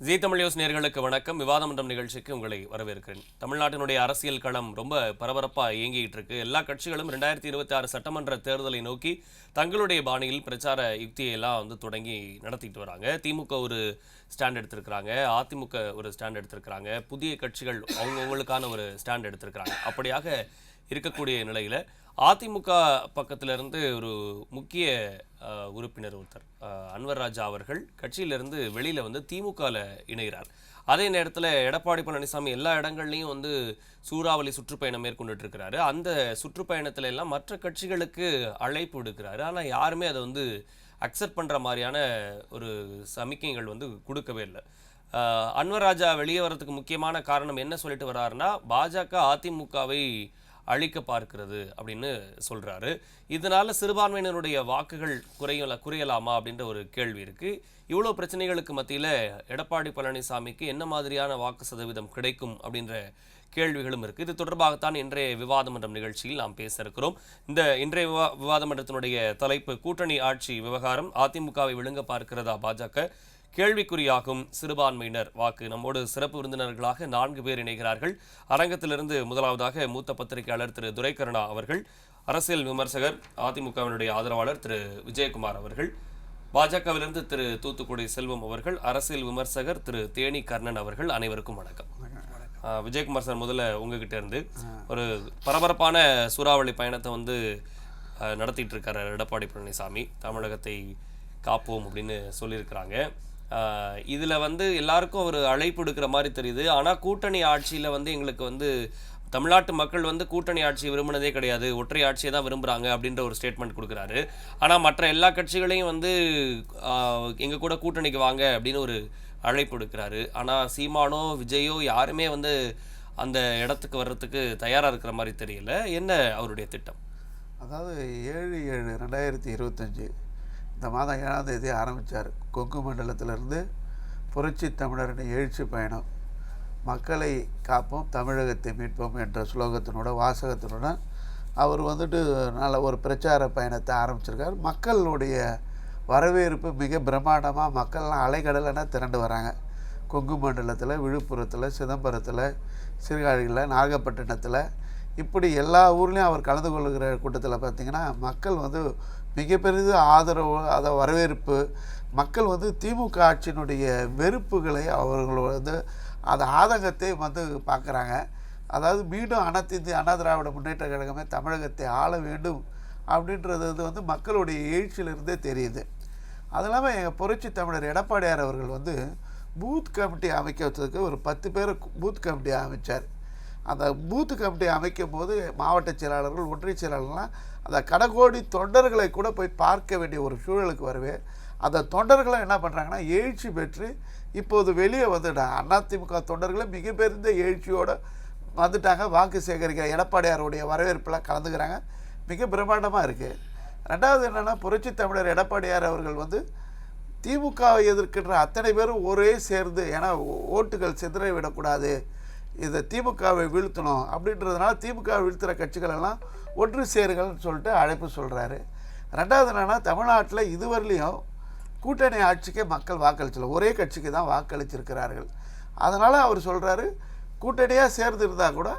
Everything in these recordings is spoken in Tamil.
ஜீ தமிழ் நியூஸ் நேயர்களுக்கு வணக்கம். விவாதமன்றம் நிகழ்ச்சிக்கு உங்களை வரவேற்கிறேன். தமிழ்நாட்டினுடைய அரசியல் களம் ரொம்ப பரபரப்பாக இயங்கிட்டு இருக்கு. எல்லா கட்சிகளும் 2026 சட்டமன்ற தேர்தலை நோக்கி தங்களுடைய பாணியில் பிரச்சார யுக்தியெல்லாம் தொடங்கி நடத்திட்டு வராங்க. திமுக ஒரு ஸ்டாண்ட் எடுத்திருக்கிறாங்க, அதிமுக ஒரு ஸ்டாண்ட் எடுத்திருக்கிறாங்க, புதிய கட்சிகள் அவங்கவுங்களுக்கான ஒரு ஸ்டாண்ட் எடுத்திருக்கிறாங்க. அப்படியாக இருக்கக்கூடிய நிலையில் அதிமுக பக்கத்திலிருந்து ஒரு முக்கிய உறுப்பினர் ஒருத்தர் அன்வர் ராஜா அவர்கள் கட்சியிலிருந்து வெளியில் திமுகவில் இணைகிறார். அதே நேரத்தில் எடப்பாடி பழனிசாமி எல்லா இடங்கள்லையும் சூறாவளி சுற்றுப்பயணம் மேற்கொண்டுட்டு இருக்கிறாரு. அந்த சுற்றுப்பயணத்துல எல்லாம் மற்ற கட்சிகளுக்கு அழைப்பு விடுக்கிறாரு. ஆனால் யாருமே அதை அக்செப்ட் பண்ணுற மாதிரியான ஒரு சமிக்கைகள் கொடுக்கவே இல்லை. அன்வர் ராஜா வெளியே வர்றதுக்கு முக்கியமான காரணம் என்ன சொல்லிட்டு வர்றாருன்னா, பாஜக அதிமுகவை அழிக்க பார்க்கிறது அப்படின்னு சொல்றாரு. இதனால சிறுபான்மையினருடைய வாக்குகள் குறையலாமா அப்படின்ற ஒரு கேள்வி இருக்கு. இவ்வளோ பிரச்சனைகளுக்கு மத்தியில் எடப்பாடி பழனிசாமிக்கு என்ன மாதிரியான வாக்கு சதவீதம் கிடைக்கும் அப்படின்ற கேள்விகளும் இருக்கு. இது தொடர்பாகத்தான் இன்றைய விவாதமன்றம் நிகழ்ச்சியில் நாம் பேச இருக்கிறோம். இந்த இன்றைய விவாதமன்றத்தினுடைய தலைப்பு கூட்டணி ஆட்சி விவகாரம், அதிமுகவை விழுங்க பார்க்கிறதா பாஜக, கேள்விக்குறியாகும் சிறுபான்மையினர் வாக்கு. நம்மோடு சிறப்பு விருந்தினர்களாக 4 பேர் இணைகிறார்கள். அரங்கத்திலிருந்து முதலாவதாக மூத்த பத்திரிகையாளர் திரு துரைக்கருணா அவர்கள், அரசியல் விமர்சகர் அதிமுகவினுடைய ஆதரவாளர் திரு விஜயகுமார் அவர்கள், பாஜகவிலிருந்து திரு தூத்துக்குடி செல்வம் அவர்கள், அரசியல் விமர்சகர் திரு தேனி கர்ணன் அவர்கள். அனைவருக்கும் வணக்கம். விஜயகுமார் சார், முதல்ல உங்ககிட்ட இருந்து ஒரு பரபரப்பான சூறாவளி பயணத்தை நடத்திட்டு இருக்காரு எடப்பாடி பழனிசாமி. தமிழகத்தை காப்போம் அப்படின்னு சொல்லியிருக்கிறாங்க. இதில் எல்லாருக்கும் ஒரு அழைப்பு எடுக்கிற மாதிரி தெரியுது. ஆனால் கூட்டணி ஆட்சியில் எங்களுக்கு தமிழ்நாட்டு மக்கள் கூட்டணி ஆட்சியை விரும்பினதே கிடையாது, ஒற்றை ஆட்சியை தான் விரும்புகிறாங்க அப்படின்ற ஒரு ஸ்டேட்மெண்ட் கொடுக்குறாரு. ஆனால் மற்ற எல்லா கட்சிகளையும் எங்கள் கூட கூட்டணிக்கு வாங்க அப்படின்னு ஒரு அழைப்பு எடுக்கிறாரு. ஆனால் சீமானோ விஜயோ யாருமே அந்த இடத்துக்கு வர்றதுக்கு தயாராக இருக்கிற மாதிரி தெரியல. என்ன அவருடைய திட்டம்? அதாவது 7/7/2025 இந்த மாதம் 7ஆம் தேதி ஆரம்பித்தார். கொங்கு மண்டலத்திலிருந்து புரட்சி தமிழரின் எழுச்சி பயணம், மக்களை காப்போம் தமிழகத்தை மீட்போம் என்ற ஸ்லோகத்தினோட வாசகத்தினுடன் அவர் நல்ல ஒரு பிரச்சார பயணத்தை ஆரம்பிச்சிருக்கார். மக்களுடைய வரவேற்பு மிக பிரம்மாண்டமாக, மக்கள்லாம் அலைக்கடலைனா திரண்டு வராங்க. கொங்கு மண்டலத்தில், விழுப்புரத்தில், சிதம்பரத்தில், சீர்காழியில், நாகப்பட்டினத்தில், இப்படி எல்லா ஊர்லேயும் அவர் கலந்து கொள்கிற கூட்டத்தில் பார்த்திங்கன்னா மக்கள் மிகப்பெரிய ஆதரவு, அதை வரவேற்பு. மக்கள் திமுக ஆட்சியினுடைய வெறுப்புகளை அவர்கள் அந்த ஆதங்கத்தை பார்க்குறாங்க. அதாவது மீண்டும் அண்ணா திராவிட முன்னேற்ற கழகமே தமிழகத்தை ஆள வேண்டும் அப்படின்றது மக்களுடைய எழுச்சியிலிருந்தே தெரியுது. அது இல்லாமல் எங்கள் புரட்சி தமிழர் எடப்பாடியார் அவர்கள் பூத் கமிட்டி அமைக்க வச்சதுக்கு ஒரு 10 பேர் பூத் கமிட்டி அமைச்சார். அந்த பூத்து கமிட்டி அமைக்கும் போது மாவட்ட செயலாளர்கள், ஒன்றிய செயலாளர்கள்லாம் அந்த கடைக்கோடி தொண்டர்களை கூட போய் பார்க்க வேண்டிய ஒரு சூழலுக்கு வரவே அந்த தொண்டர்களும் என்ன பண்ணுறாங்கன்னா எழுச்சி பெற்று இப்போது வெளியே அதிமுக தொண்டர்களை மிகப்பெரிய எழுச்சியோடு வந்துட்டாங்க. வாக்கு சேகரிக்க எடப்பாடியாருடைய வரவேற்பில் கலந்துக்கிறாங்க. மிக பிரம்மாண்டமாக இருக்குது. ரெண்டாவது என்னென்னா, புரட்சி தமிழர் எடப்பாடியார் அவர்கள் திமுகவை எதிர்க்கின்ற அத்தனை பேரும் ஒரே சேர்ந்து, ஏன்னா ஓட்டுகள் சிதற விடக்கூடாது, இதை திமுகவை வீழ்த்தணும் அப்படின்றதுனால திமுகவை வீழ்த்துகிற கட்சிகள் எல்லாம் ஒன்று சேருங்கள்னு சொல்லிட்டு அழைப்பு சொல்கிறாரு. ரெண்டாவது என்னென்னா, தமிழ்நாட்டில் இதுவரையிலையும் கூட்டணி ஆட்சிக்கே மக்கள் வாக்களிச்சல, ஒரே கட்சிக்கு தான் வாக்களிச்சிருக்கிறார்கள். அதனால் அவர் சொல்கிறாரு, கூட்டணியாக சேர்ந்து இருந்தால் கூட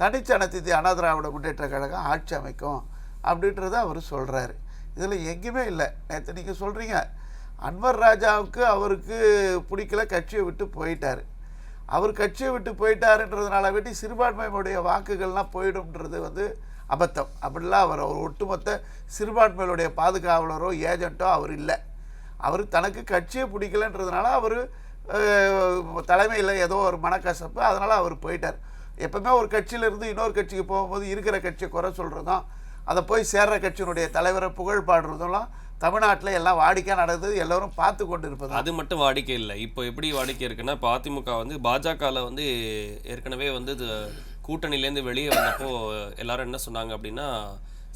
தனிச்சனத்தி அண்ணா திராவிட முன்னேற்ற கழகம் ஆட்சி அமைக்கும் அப்படின்றத அவர் சொல்கிறாரு. இதில் எங்கேயுமே இல்லை. நேற்று நீங்கள் சொல்கிறீங்க அன்வர் ராஜாவுக்கு அவருக்கு பிடிக்கல, கட்சியை விட்டு போயிட்டார். அவர் கட்சியை விட்டு போயிட்டாருன்றதுனால வேண்டி சிறுபான்மையினுடைய வாக்குகள்லாம் போயிடும்ன்றது அபத்தம். அப்படிலாம் அவர் ஒட்டுமொத்த சிறுபான்மையினுடைய பாதுகாவலரோ ஏஜென்ட்டோ அவர் இல்லை. அவர் தனக்கு கட்சியை பிடிக்கலன்றதுனால அவர் தலைமையில் ஏதோ ஒரு மனக்கசப்பு, அதனால் அவர் போயிட்டார். எப்பவுமே ஒரு கட்சியிலேருந்து இன்னொரு கட்சிக்கு போகும்போது இருக்கிற கட்சியை குறை சொல்கிறதும், அதை போய் சேர்ற கட்சியினுடைய தலைவரை புகழ் பாடுறதும்லாம் தமிழ்நாட்டில் எல்லாம் வாடிக்கையாக நடந்தது, எல்லோரும் பார்த்து கொண்டு இருப்பது. அது மட்டும் வாடிக்கை இல்லை. இப்போ எப்படி வாடிக்கை இருக்குன்னா, இப்போ அதிமுக பாஜகவில் ஏற்கனவே கூட்டணியிலேருந்து வெளியே வந்தப்போ எல்லாரும் என்ன சொன்னாங்க அப்படின்னா,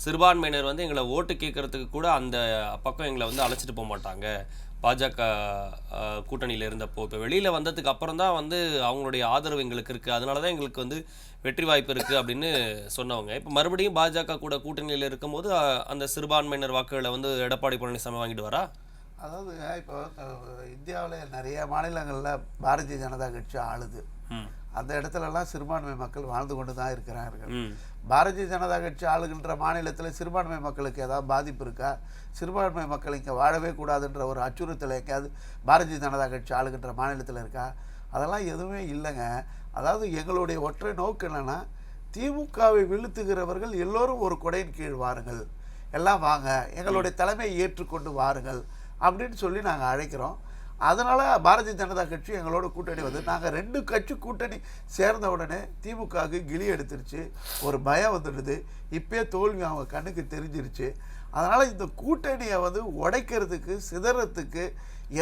சிறுபான்மையினர் எங்களை ஓட்டு கேட்கறதுக்கு கூட அந்த பக்கம் எங்களை அழைச்சிட்டு போக மாட்டாங்க பாஜக கூட்டணியில் இருந்தப்போ. இப்போ வெளியில் வந்ததுக்கு அப்புறம் தான் அவங்களுடைய ஆதரவு எங்களுக்கு இருக்குது, அதனால தான் எங்களுக்கு வெற்றி வாய்ப்பு இருக்குது அப்படின்னு சொன்னவங்க இப்போ மறுபடியும் பாஜக கூட கூட்டணியில் இருக்கும்போது அந்த சிறுபான்மையினர் வாக்குகளை எடப்பாடி பழனிசாமி வாங்கிட்டு வரா? அதாவது இப்போ இந்தியாவில் நிறைய மாநிலங்களில் பாரதிய ஜனதா கட்சி ஆளுது. அந்த இடத்துலலாம் சிறுபான்மை மக்கள் வாழ்ந்து கொண்டு தான் இருக்கிறார்கள். பாரதிய ஜனதா கட்சி ஆளுகின்ற மாநிலத்தில் சிறுபான்மை மக்களுக்கு ஏதாவது பாதிப்பு இருக்கா? சிறுபான்மை மக்கள் இங்கே வாழவே கூடாதுன்ற ஒரு அச்சுறுத்தல் எங்கேயாவது பாரதிய ஜனதா கட்சி ஆளுகின்ற மாநிலத்தில் இருக்கா? அதெல்லாம் எதுவுமே இல்லைங்க. அதாவது எங்களுடைய ஒற்றை நோக்கு என்னென்னா, திமுகவை வீழ்த்துகிறவர்கள் எல்லோரும் ஒரு கொடையின் கீழ் வாருங்கள், எல்லாம் வாங்க, எங்களுடைய தலைமையை ஏற்றுக்கொண்டு வாருங்கள் அப்படின்னு சொல்லி நாங்கள் அழைக்கிறோம். அதனால் பாரதிய ஜனதா கட்சி எங்களோட கூட்டணி வந்து நாங்கள் 2 கட்சி கூட்டணி சேர்ந்த உடனே திமுகவுக்கு கிளி எடுத்துருச்சு, ஒரு பயம் வந்துடுது. இப்போயே தோல்வி அவங்க கண்ணுக்கு தெரிஞ்சிருச்சு. அதனால் இந்த கூட்டணியை வந்து உடைக்கிறதுக்கு, சிதறத்துக்கு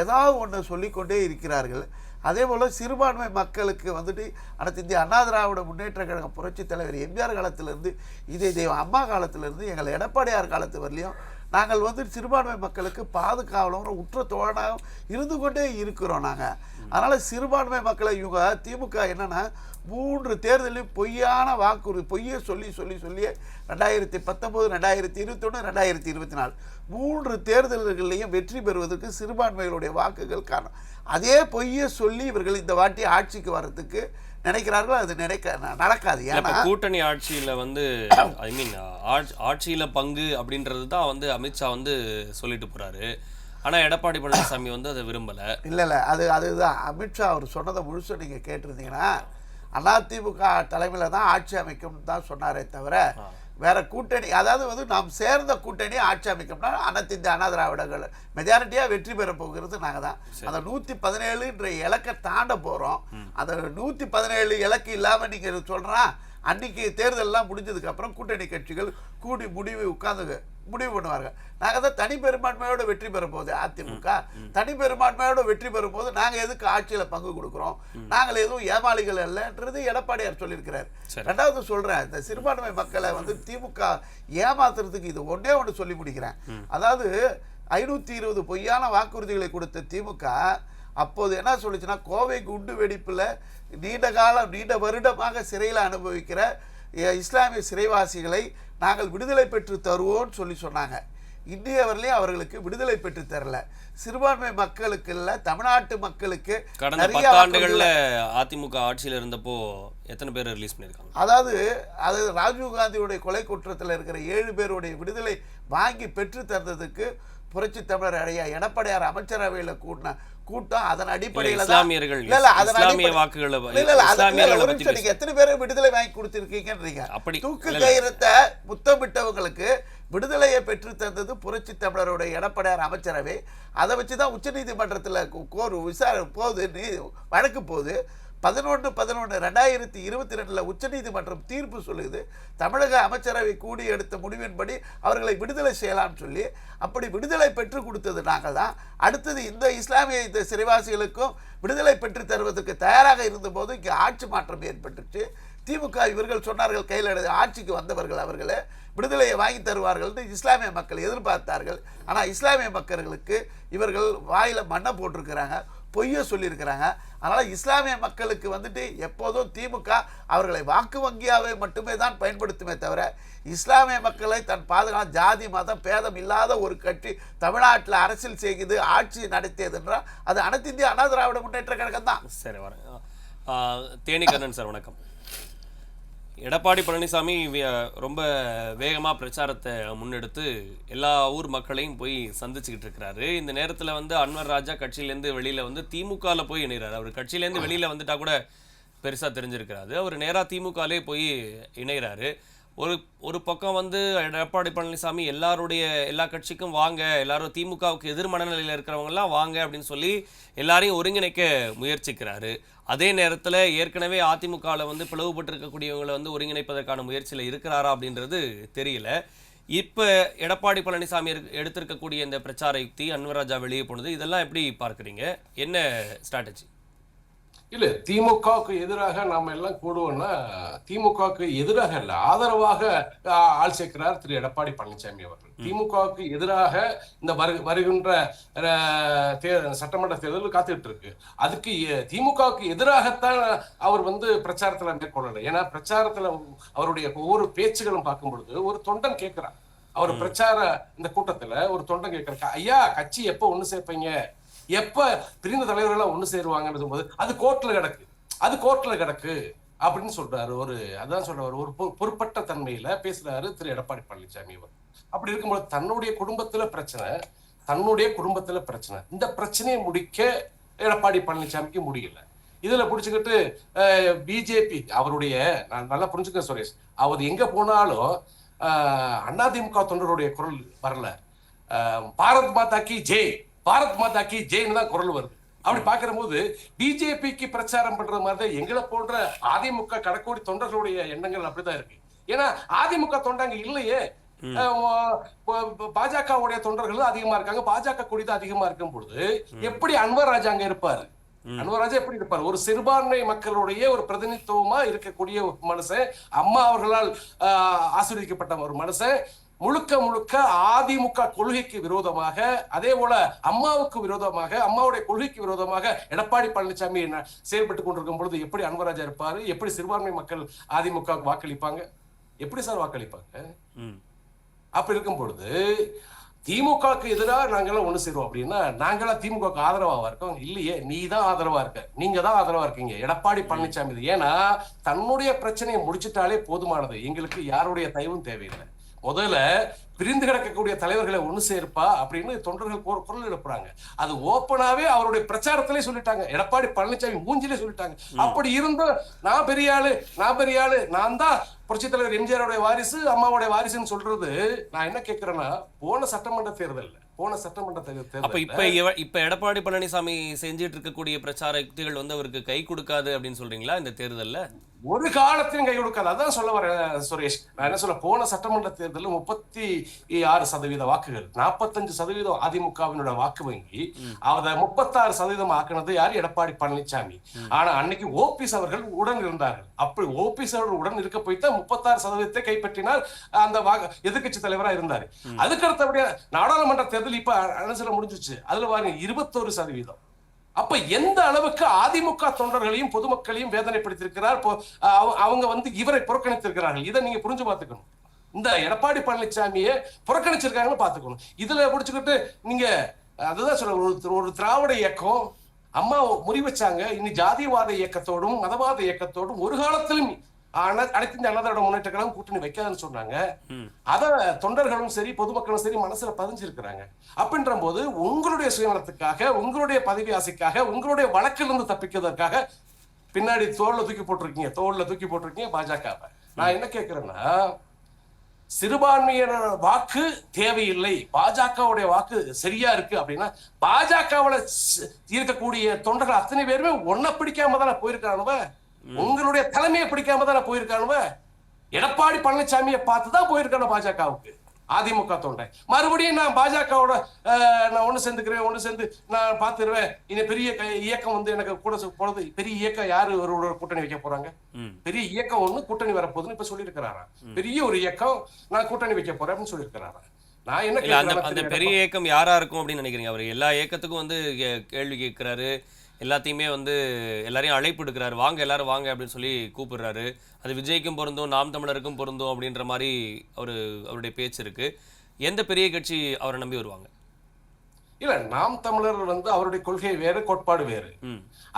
ஏதாவது ஒன்று சொல்லிக்கொண்டே இருக்கிறார்கள். அதே போல் சிறுபான்மை மக்களுக்கு வந்துட்டு அனைத்து இந்திய அண்ணா திராவிட முன்னேற்ற கழக புரட்சித் தலைவர் எம்ஜிஆர் காலத்திலேருந்து இதே அம்மா காலத்திலேருந்து எங்கள் எடப்பாடியார் காலத்து வரலையும் நாங்கள் வந்து சிறுபான்மை மக்களுக்கு பாதுகாவலும் உற்ற தோழனாகவும் இருந்து கொண்டே இருக்கிறோம் நாங்கள். அதனால் சிறுபான்மை மக்களை இவங்க திமுக என்னென்னா 3 தேர்தலையும் பொய்யான வாக்குறுதி, பொய்யை சொல்லியே 2019, 2021, 2024 3 தேர்தல்களையும் வெற்றி பெறுவதற்கு சிறுபான்மைகளுடைய வாக்குகள் காரணம். அதே பொய்யை சொல்லி இவர்கள் இந்த வாட்டி ஆட்சிக்கு வர்றதுக்கு நினைக்கிறார்கள். அது நடக்காது. ஏன்னா கூட்டணி ஆட்சியில வந்து ஐ மீன் ஆட்சியில பங்கு அப்படின்றது தான் வந்து அமித்ஷா வந்து சொல்லிட்டு போறாரு. ஆனா எடப்பாடி பழனிசாமி வந்து அதை விரும்பல. இல்லை அதுதான் அமித்ஷா அவர் சொன்னதை முழுசு நீங்க கேட்டிருந்தீங்கன்னா, அதிமுக தலைமையில் தான் ஆட்சி அமைக்கும் தான் சொன்னாரே தவிர வேற கூட்டணி, அதாவது வந்து நாம் சேர்ந்த கூட்டணி ஆட்சி அமைக்கணும்னா அனைத்து இந்திய அண்ணா திராவிடங்கள் மெஜாரிட்டியாக வெற்றி பெற போகிறது நாங்கள் தான். அந்த 117 இலக்கை தாண்ட போகிறோம். அந்த 117 இலக்கு இல்லாமல் நீங்கள் சொல்கிறா அன்றைக்கி தேர்தலெலாம் முடிஞ்சதுக்கப்புறம் கூட்டணி கட்சிகள் கூடி முடிவு பண்ணுவார்கள். நாங்கள் தான் தனி பெரும்பான்மையோடு வெற்றி பெற போகுது அதிமுக. தனி பெரும்பான்மையோடு வெற்றி பெறும் போது நாங்கள் எதுக்கு ஆட்சியில் பங்கு கொடுக்குறோம்? நாங்கள் எதுவும் ஏமாளிகள் அல்லன்றது எடப்பாடியார் சொல்லியிருக்கிறார். 2வது சொல்கிறேன், இந்த சிறுபான்மை மக்களை வந்து திமுக ஏமாத்துறதுக்கு இது ஒன்று சொல்லி முடிக்கிறேன். அதாவது 520 பொய்யான வாக்குறுதிகளை கொடுத்த திமுக அப்போது என்ன சொல்லிச்சுன்னா, கோவை குண்டு வெடிப்பில் நீண்ட வருடமாக சிறையில் அனுபவிக்கிற இஸ்லாமிய சிறைவாசிகளை நாங்கள் விடுதலை பெற்று தருவோம்னு சொன்னாங்க. இந்திய வரலையும் அவர்களுக்கு விடுதலை பெற்று தரல. சிறுபான்மை மக்களுக்கு இல்ல, தமிழ்நாட்டு மக்களுக்கு கடந்த 10 ஆண்டுகள்ல அதிமுக ஆட்சியில் இருந்தப்போ எத்தனை பேர் ரிலீஸ் பண்ணிருக்காங்க? அதாவது ராஜீவ் காந்தியுடைய கொலை குற்றத்தில் இருக்கிற 7 பேருடைய விடுதலை வாங்கி பெற்று தந்ததுக்கு புரட்சி தமிழர் ஐயா எடப்பாடியார் அமைச்சரவையில் கூட்டம் அதன் அடிப்படையில் எத்தனை பேரை விடுதலை வாங்கி கொடுத்திருக்கீங்கன்றீங்க. தூக்கு கயிறத்தை முத்தமிட்டவங்களுக்கு விடுதலையை பெற்று தந்தது புரட்சி தமிழருடைய எடப்பாடியார் அமைச்சரவை. அதை வச்சுதான் உச்ச நீதிமன்றத்தில் வழக்கு போகுது. 11/11/2022 உச்சநீதிமன்றம் தீர்ப்பு சொல்லுது, தமிழக அமைச்சரவை கூடி எடுத்த முடிவின்படி அவர்களை விடுதலை செய்யலாம்னு சொல்லி. அப்படி விடுதலை பெற்று கொடுத்தது நாங்கள் தான். அடுத்தது இந்த இஸ்லாமிய சிறைவாசிகளுக்கும் விடுதலை பெற்று தருவதற்கு தயாராக இருந்தபோது இங்கே ஆட்சி மாற்றம் ஏற்பட்டுச்சு. திமுக இவர்கள் சொன்னார்கள், கையில் ஆட்சிக்கு வந்தவர்கள் அவர்களே விடுதலையை வாங்கி தருவார்கள் என்று இஸ்லாமிய மக்கள் எதிர்பார்த்தார்கள். ஆனால் இஸ்லாமிய மக்களுக்கு இவர்கள் வாயில மண்ணை போட்டிருக்கிறாங்க, பொய்ய சொல்லியிருக்கிறாங்க. அதனால் இஸ்லாமிய மக்களுக்கு வந்துட்டு எப்போதும் திமுக அவர்களை வாக்கு வங்கியாவை மட்டுமே தான் பயன்படுத்துமே தவிர இஸ்லாமிய மக்களை தன் பாதுகாப்பு ஜாதி மதம் பேதம் இல்லாத ஒரு கட்சி தமிழ்நாட்டில் அரசியல் செய்து ஆட்சி நடத்தியது என்றால் அது அனைத்து இந்திய அண்ணா திராவிட முன்னேற்ற கழகம் தான். சரி, வரேன். தேனிகண்ணன் சார் வணக்கம். எடப்பாடி பழனிசாமி ரொம்ப வேகமாக பிரச்சாரத்தை முன்னெடுத்து எல்லா ஊர் மக்களையும் போய் சந்திச்சுக்கிட்டு இருக்கிறாரு. இந்த நேரத்தில் வந்து அன்வர் ராஜா கட்சியிலேருந்து வெளியில் வந்து திமுகவில் போய் இணைகிறார். அவர் கட்சியிலேருந்து வெளியில் வந்துட்டா கூட பெருசாக தெரிஞ்சிருக்கிறாரு. அவர் நேராக திமுகலே போய் இணைகிறாரு. ஒரு பக்கம் வந்து எடப்பாடி பழனிசாமி எல்லா கட்சிக்கும் வாங்க, எல்லாரும் திமுகவுக்கு எதிர் மனநிலையில் இருக்கிறவங்கலாம் வாங்க அப்படின்னு சொல்லி எல்லாரையும் ஒருங்கிணைக்க முயற்சிக்கிறாரு. அதே நேரத்தில் ஏற்கனவே அதிமுகவில் வந்து பிளவுபட்டு வந்து ஒருங்கிணைப்பதற்கான முயற்சியில் இருக்கிறாரா அப்படின்றது தெரியல. இப்போ எடப்பாடி பழனிசாமி எடுத்திருக்கக்கூடிய இந்த பிரச்சார யுக்தி, அன்வர் ராஜா வெளியே போனது, இதெல்லாம் எப்படி பார்க்குறீங்க? என்ன ஸ்ட்ராட்டஜி? இல்ல, திமுகவுக்கு எதிராக நாம எல்லாம் கூடுவோம்னா திமுகவுக்கு எதிராக இல்ல, ஆதரவாக ஆள் சேர்க்கிறார் திரு எடப்பாடி பழனிசாமி அவர்கள். திமுகவுக்கு எதிராக இந்த வருகின்ற சட்டமன்ற தேர்தல் காத்துட்டு இருக்கு. அதுக்கு திமுகவுக்கு எதிராகத்தான் அவர் வந்து பிரச்சாரத்துல மேற்கொள்ளல. ஏன்னா பிரச்சாரத்துல அவருடைய ஒவ்வொரு பேச்சுகளும் பார்க்கும் பொழுது ஒரு தொண்டன் கேட்கிறார், அவர் பிரச்சார இந்த கூட்டத்துல ஒரு தொண்டன் கேட்கிற, ஐயா கட்சி எப்ப ஒண்ணு சேர்ப்பீங்க, எப்ப பிரிந்த தலைவர்கள் ஒண்ணு சேருவாங்கன்னு போது அது கோர்ட்ல கிடக்கு அப்படின்னு சொல்றாரு. அதான் சொல்றாரு, ஒரு பொறுப்பற்ற தன்மையில பேசுறாரு திரு எடப்பாடி பழனிசாமி அவர். அப்படி இருக்கும்போது தன்னுடைய குடும்பத்துல பிரச்சனை, இந்த பிரச்சனையை முடிக்க எடப்பாடி பழனிசாமிக்கு முடியல. இதுல புடிச்சுக்கிட்டு பிஜேபி அவருடைய, நான் நல்லா புரிஞ்சுக்க சுரேஷ், அவர் எங்க போனாலும் அதிமுக தொண்டருடைய குரல் வரல. பாரத் மாதா கி ஜெய், பாரத் மாதா கி ஜெய்னு தான் குரல் வருது. அப்படி பாக்குற போது பிஜேபிக்கு பிரச்சாரம் பண்ற மாதிரி எங்களை போன்ற அதிமுக கடற்கோடி தொண்டர்களுடைய எண்ணங்கள் அப்படிதான் இருக்கு. ஏன்னா அதிமுக தொண்டங்க இல்லையே, பாஜகவுடைய தொண்டர்கள் அதிகமா இருக்காங்க, பாஜக கொடி தான் அதிகமா இருக்கும் பொழுது எப்படி அன்வர் ராஜா அங்க இருப்பாரு? அன்வர் ராஜா எப்படி இருப்பார்? ஒரு சிறுபான்மை மக்களுடைய ஒரு பிரதிநிதித்துவமா இருக்கக்கூடிய ஒரு மனுஷன், அம்மா அவர்களால் ஆசீர்வதிக்கப்பட்ட ஒரு மனுஷன், முழுக்க அதிமுக கொள்கைக்கு விரோதமாக, அதே போல அம்மாவுக்கு விரோதமாக, அம்மாவுடைய கொள்கைக்கு விரோதமாக எடப்பாடி பழனிசாமி செயல்பட்டு கொண்டிருக்கும் பொழுது எப்படி அன்வராஜா இருப்பாரு? எப்படி சிறுபான்மை மக்கள் அதிமுக வாக்களிப்பாங்க? எப்படி சார் வாக்களிப்பாங்க? அப்படி இருக்கும் பொழுது திமுகவுக்கு எதிராக நாங்கெல்லாம் ஒண்ணு சேருவோம் அப்படின்னா, நாங்களாம் திமுகவுக்கு ஆதரவா இருக்கோம்? இல்லையே, நீ தான் ஆதரவா இருக்க, நீங்க தான் ஆதரவா இருக்கீங்க எடப்பாடி பழனிசாமி. ஏன்னா தன்னுடைய பிரச்சனையை முடிச்சிட்டாலே போதுமானது, எங்களுக்கு யாருடைய தயவும் தேவையில்லை. முதல்ல பிரிந்து கிடக்கக்கூடிய தலைவர்களை ஒண்ணு சேர்ப்பா அப்படின்னு தொண்டர்கள் குரல் எழுப்புறாங்க. அது ஓப்பனாவே அவருடைய பிரச்சாரத்திலே சொல்லிட்டாங்க, எடப்பாடி பழனிசாமி மூஞ்சிலே சொல்லிட்டாங்க. அப்படி இருந்தும் நான் பெரிய ஆளு, நான் தான் புரட்சி தலைவர் எம்ஜிஆருடைய வாரிசு, அம்மாவுடைய வாரிசுன்னு சொல்றது, நான் என்ன கேட்கிறேன்னா, போன சட்டமன்ற தேர்தல் அப்ப இப்ப எடப்பாடி பழனிசாமி செஞ்சிட்டு இருக்கக்கூடிய பிரச்சார யுக்திகள் அவருக்கு கை கொடுக்காது அப்படின்னு சொல்றீங்களா இந்த தேர்தல்ல? ஒரு காலத்தையும் கை கொடுக்காது. அதான் சொல்ல வரேன் சுரேஷ். நான் என்ன சொல்ல, போன சட்டமன்ற தேர்தலில் 36% வாக்குகள், 45% அதிமுகவினோட வாக்கு வங்கி, அதை 36% ஆக்குனது யார்? எடப்பாடி பழனிசாமி. ஆனா அன்னைக்கு ஓபிஎஸ் அவர்கள் உடன் இருந்தார்கள். அப்படி ஓபிஎஸ் அவர்கள் உடன் இருக்க போய்தான் 36% கைப்பற்றினார், அந்த எதிர்கட்சி தலைவரா இருந்தாரு. அதுக்கு அடுத்தபடியா நாடாளுமன்ற தேர்தல் இப்ப அனுசர முடிஞ்சிச்சு, அதுல பாருங்க 21%. அப்ப எந்த அளவுக்கு அதிமுக தொண்டர்களையும் பொதுமக்களையும் வேதனைப்படுத்தியிருக்கிறார், அவங்க இவரை புறக்கணித்திருக்கிறார்கள். இதை நீங்க புரிஞ்சு பார்த்துக்கணும். இந்த எடப்பாடி பழனிசாமியை புறக்கணிச்சிருக்காங்கன்னு பார்த்துக்கணும். இதுல பிடிச்சுக்கிட்டு நீங்க அதுதான் சொல்ற, ஒரு திராவிட இயக்கம் அம்மா முறி வச்சாங்க, இனி ஜாதிவாத இயக்கத்தோடும் மதவாத இயக்கத்தோடும் ஒரு காலத்திலும் அனைத்து அண்ணா திராவிட முன்னேற்ற கழகம் கூட்டணி வைக்காதுன்னு சொன்னாங்க. அத தொண்டர்களும் சரி பொதுமக்களும் சரி மனசுல பதிஞ்சிருக்கிறாங்க. அப்படின்ற போது உங்களுடைய சுயநலத்துக்காக, உங்களுடைய பதவி ஆசைக்காக, உங்களுடைய வழக்கிலிருந்து தப்பிக்கிறதுக்காக பின்னாடி தோல்ல தூக்கி போட்டிருக்கீங்க பாஜகவை. நான் என்ன கேட்கிறேன்னா, சிறுபான்மையினர் வாக்கு தேவையில்லை, பாஜகவுடைய வாக்கு சரியா இருக்கு அப்படின்னா, பாஜகவுல இருக்கக்கூடிய தொண்டர்கள் அத்தனை பேருமே ஒன்ன பிடிக்காம தானே போயிருக்கானுவ, உங்களுடைய தலைமையை பிடிக்காம தானே போயிருக்கானுவ, எடப்பாடி பழனிசாமியை பார்த்துதான் போயிருக்கானு பாஜகவுக்கு அதிமுக தொண்டை. மறுபடியும் நான் பாஜகவோட நான் ஒண்ணு சேர்ந்து நான் பாத்துருவேன், இனி பெரிய இயக்கம் எனக்கு கூட போனது. பெரிய இயக்கம் யாரு ஒரு கூட்டணி வைக்க போறாங்க? பெரிய இயக்கம் ஒண்ணு கூட்டணி வரப்போகுதுன்னு இப்ப சொல்லியிருக்கிறாரா? பெரிய ஒரு இயக்கம் நான் கூட்டணி வைக்க போறேன் அப்படின்னு சொல்லியிருக்கிறாரா? நான் என்ன அந்த பெரிய இயக்கம் யாரா இருக்கும் அப்படின்னு நினைக்கிறீங்க? அவர் எல்லா இயக்கத்துக்கும் கேள்வி கேட்கிறாரு, எல்லாத்தையுமே எல்லாரையும் அழைப்பு எடுக்கிறாரு, வாங்க எல்லாரும் வாங்க அப்படின்னு சொல்லி கூப்பிடுறாரு. அது விஜய்க்கும் பொருந்தும், நாம் தமிழருக்கும் பொருந்தும் அப்படின்ற மாதிரி அவருடைய பேச்சு இருக்கு. எந்த பெரிய கட்சி அவரை நம்பி வருவாங்க? இல்ல, நாம் தமிழர் அவருடைய கொள்கை வேறு, கோட்பாடு வேறு.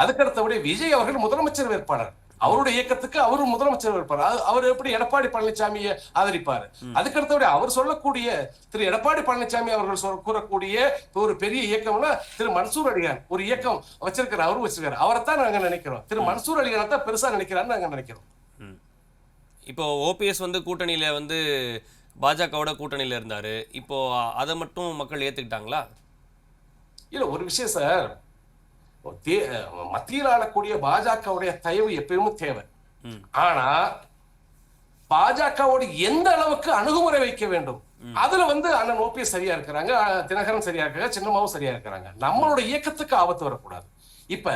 அதுக்கடுத்தபடி விஜய் அவர்கள் முதலமைச்சர் வேட்பாளர், அவருடைய இயக்கத்துக்கு அவரு முதலமைச்சர் இருப்பார். அவர் எப்படி எடப்பாடி பழனிசாமியை ஆதரிப்பாரு? அதுக்கடுத்தபடி அவர் சொல்லக்கூடிய திரு எடப்பாடி பழனிசாமி அவர்கள் கூறக்கூடிய ஒரு பெரிய இயக்கம்னா திரு மன்சூர் அலிகான் ஒரு இயக்கம் வச்சிருக்காரு, அவரும் வச்சிருக்காரு. அவரைத்தான் நாங்க நினைக்கிறோம், திரு மன்சூர் அலிகானை தான் பெருசா நினைக்கிறான்னு நாங்க நினைக்கிறோம். இப்போ ஓபிஎஸ் கூட்டணியில பாஜகவோட கூட்டணியில இருந்தாரு, இப்போ அதை மட்டும் மக்கள் ஏத்துக்கிட்டாங்களா? இல்ல, ஒரு விஷயம் சார், மத்தியில் ஆளக்கூடிய பாஜகவுடைய தயவு எப்பயுமே தேவை. ஆனா பாஜகவோட எந்த அளவுக்கு அணுகுமுறை வைக்க வேண்டும், அதுல அண்ணன் ஓபிஎஸ் சரியா இருக்கிறாங்க, தினகரன் சரியா இருக்காங்க, சின்னம்மாவும் சரியா இருக்கிறாங்க. நம்மளோட இயக்கத்துக்கு ஆபத்து வரக்கூடாது. இப்ப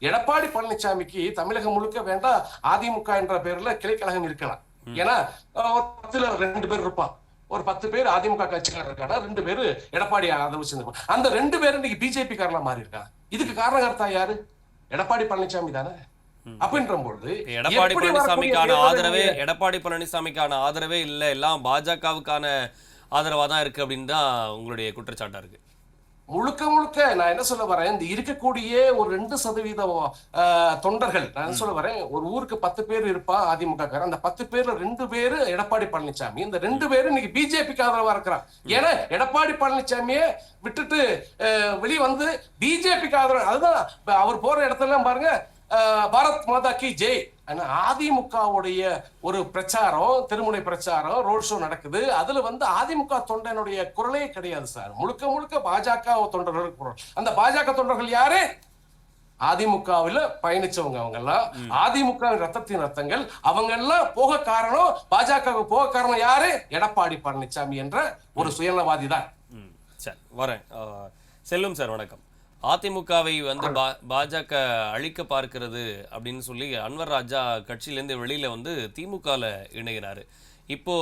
எடப்பாடி பழனிசாமிக்கு தமிழகம் முழுக்க வேண்டாம் அதிமுக என்ற பேர்ல கிளைக்கழகம் இருக்கலாம். ஏன்னா 2 பேர் இருப்பான், ஒரு 10 பேர் அதிமுக கட்சிக்காரர் இருக்காங்க, 2 பேரு எடப்பாடி ஆதரவு. அந்த 2 பேரும் இன்னைக்கு பிஜேபி காரனா மாறி இருக்காங்க. இதுக்கு காரணகர்த்தா யாரு? எடப்பாடி பழனிசாமி தானே. அப்படின்ற பொழுது எடப்பாடி பழனிசாமிக்கான ஆதரவே இல்ல, எல்லாம் பாஜகவுக்கான ஆதரவா தான் இருக்கு அப்படின்னு தான் உங்களுடைய குற்றச்சாட்டா இருக்கு. முழுக்க முழுக்க நான் என்ன சொல்ல வரேன், இந்த இருக்கக்கூடிய ஒரு 2% தொண்டர்கள், நான் என்ன சொல்ல வரேன், ஒரு ஊருக்கு 10 பேர் இருப்பா அதிமுக காரன், அந்த 10 பேர்ல 2 பேரு எடப்பாடி பழனிசாமி, இந்த 2 பேரும் இன்னைக்கு பிஜேபிக்கு ஆதரவா இருக்கிறான். ஏன்னா எடப்பாடி பழனிசாமியே விட்டுட்டு வெளியே வந்து பிஜேபிக்கு ஆதரவு, அதுதான் அவர் போற இடத்துல எல்லாம் பாருங்க பாரத் மாதா கி ஜெய். அதிமுகவுடைய ஒரு பிரச்சாரம், திருமுனை பிரச்சாரம், ரோட் ஷோ நடக்குது. அதுல வந்து அதிமுக தொண்டனுடைய குரலே கிடையாது சார். முழுக்க முழுக்க பாஜக தொண்டர்கள் குரல். அந்த பாஜக தொண்டர்கள் யாரு? அதிமுகவில் பயணிச்சவங்க. அவங்க எல்லாம் அதிமுக ரத்தத்தின் ரத்தங்கள். அவங்க எல்லாம் போக காரணம், பாஜக போக காரணம் யாரு? எடப்பாடி பழனிசாமி என்ற ஒரு சுயநலவாதி தான். சரி, வரேன். செல்லும் சார் வணக்கம். அதிமுகவை வந்து பாஜக அழிக்க பார்க்கிறது அப்படின்னு சொல்லி அன்வர் ராஜா கட்சியிலேருந்து வெளியில வந்து திமுகவில் இணைகிறாரு. இப்போ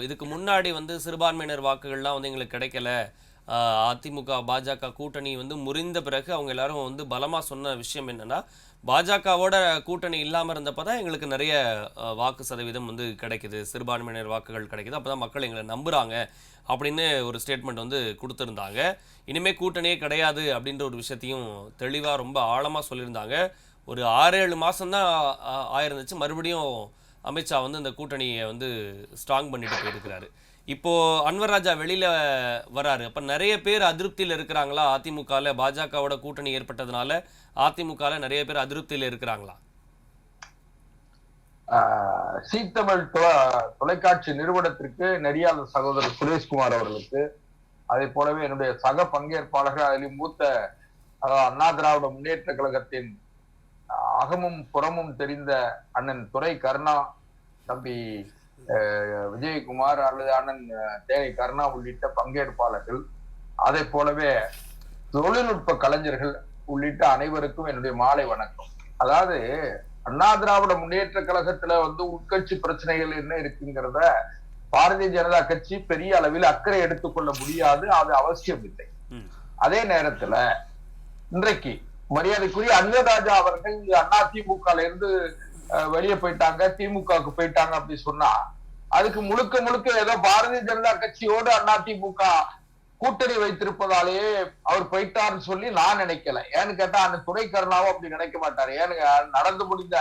இதுக்கு முன்னாடி வந்து சிறுபான்மையினர் வாக்குகள்லாம் வந்து எங்களுக்கு கிடைக்கல, அதிமுக பாஜக கூட்டணி வந்து முறிந்த பிறகு அவங்க எல்லாரும் வந்து பலமாக சொன்ன விஷயம் என்னன்னா, பாஜகவோட கூட்டணி இல்லாமல் இருந்தப்போ தான் எங்களுக்கு நிறைய வாக்கு சதவீதம் வந்து கிடைக்குது, சிறுபான்மையினர் வாக்குகள் கிடைக்குது, அப்போ தான் மக்கள் எங்களை நம்புகிறாங்க அப்படின்னு ஒரு ஸ்டேட்மெண்ட் வந்து கொடுத்துருந்தாங்க. இனிமேல் கூட்டணியே கிடையாது அப்படின்ற ஒரு விஷயத்தையும் தெளிவாக ரொம்ப ஆழமாக சொல்லியிருந்தாங்க. ஒரு 6-7 மாதம்தான் ஆயிருந்துச்சு, மறுபடியும் அமித்ஷா வந்து இந்த கூட்டணியை வந்து ஸ்ட்ராங் பண்ணிட்டு போயிருக்கிறாரு. இப்போது அன்வர் ராஜா வெளியில் வராரு. அப்போ நிறைய பேர் அதிருப்தியில் இருக்கிறாங்களா? அதிமுகவில் பாஜகவோட கூட்டணி ஏற்பட்டதுனால அதிமுகவில் நிறைய பேர் அதிருப்தியில் இருக்கிறாங்களா? சீத்தமிழ் தொலைக்காட்சி நிறுவனத்திற்கு நெறியாளர் சகோதரர் சுரேஷ்குமார் அவர்களுக்கு, அதே போலவே என்னுடைய சக பங்கேற்பாளர்கள், அதிலும் மூத்த அண்ணா திராவிட முன்னேற்ற கழகத்தின் அகமும் புறமும் தெரிந்த அண்ணன் துரை கருணா, தம்பி விஜயகுமார் அல்லது அண்ணன் தேவை கருணா உள்ளிட்ட பங்கேற்பாளர்கள், அதே போலவே தொழில்நுட்ப கலைஞர்கள் உள்ளிட்ட அனைவருக்கும் என்னுடைய மாலை வணக்கம். அதாவது அண்ணா திராவிட முன்னேற்ற கழகத்துல வந்து உட்கட்சி பிரச்சனைகள் என்ன இருக்குங்கிறத பாரதிய ஜனதா கட்சி பெரிய அளவில் அக்கறை எடுத்துக்கொள்ள முடியாது, அது அவசியம் இல்லை. அதே நேரத்துல இன்றைக்கு மரியாதைக்குரிய அன்வர் ராஜா அவர்கள் அதிமுக இருந்து வெளியே போயிட்டாங்க, திமுகவுக்கு போயிட்டாங்க அப்படி சொன்னா, அதுக்கு முழுக்க முழுக்க ஏதோ பாரதிய ஜனதா கட்சியோடு அதிமுக கூட்டணி வைத்திருப்பதாலேயே அவர் போயிட்டாருன்னு சொல்லி நான் நினைக்கல. ஏன்னு கேட்டா அந்த துரை கருணாவும் அப்படி நினைக்க மாட்டாரு. ஏன்னு நடந்து முடிந்த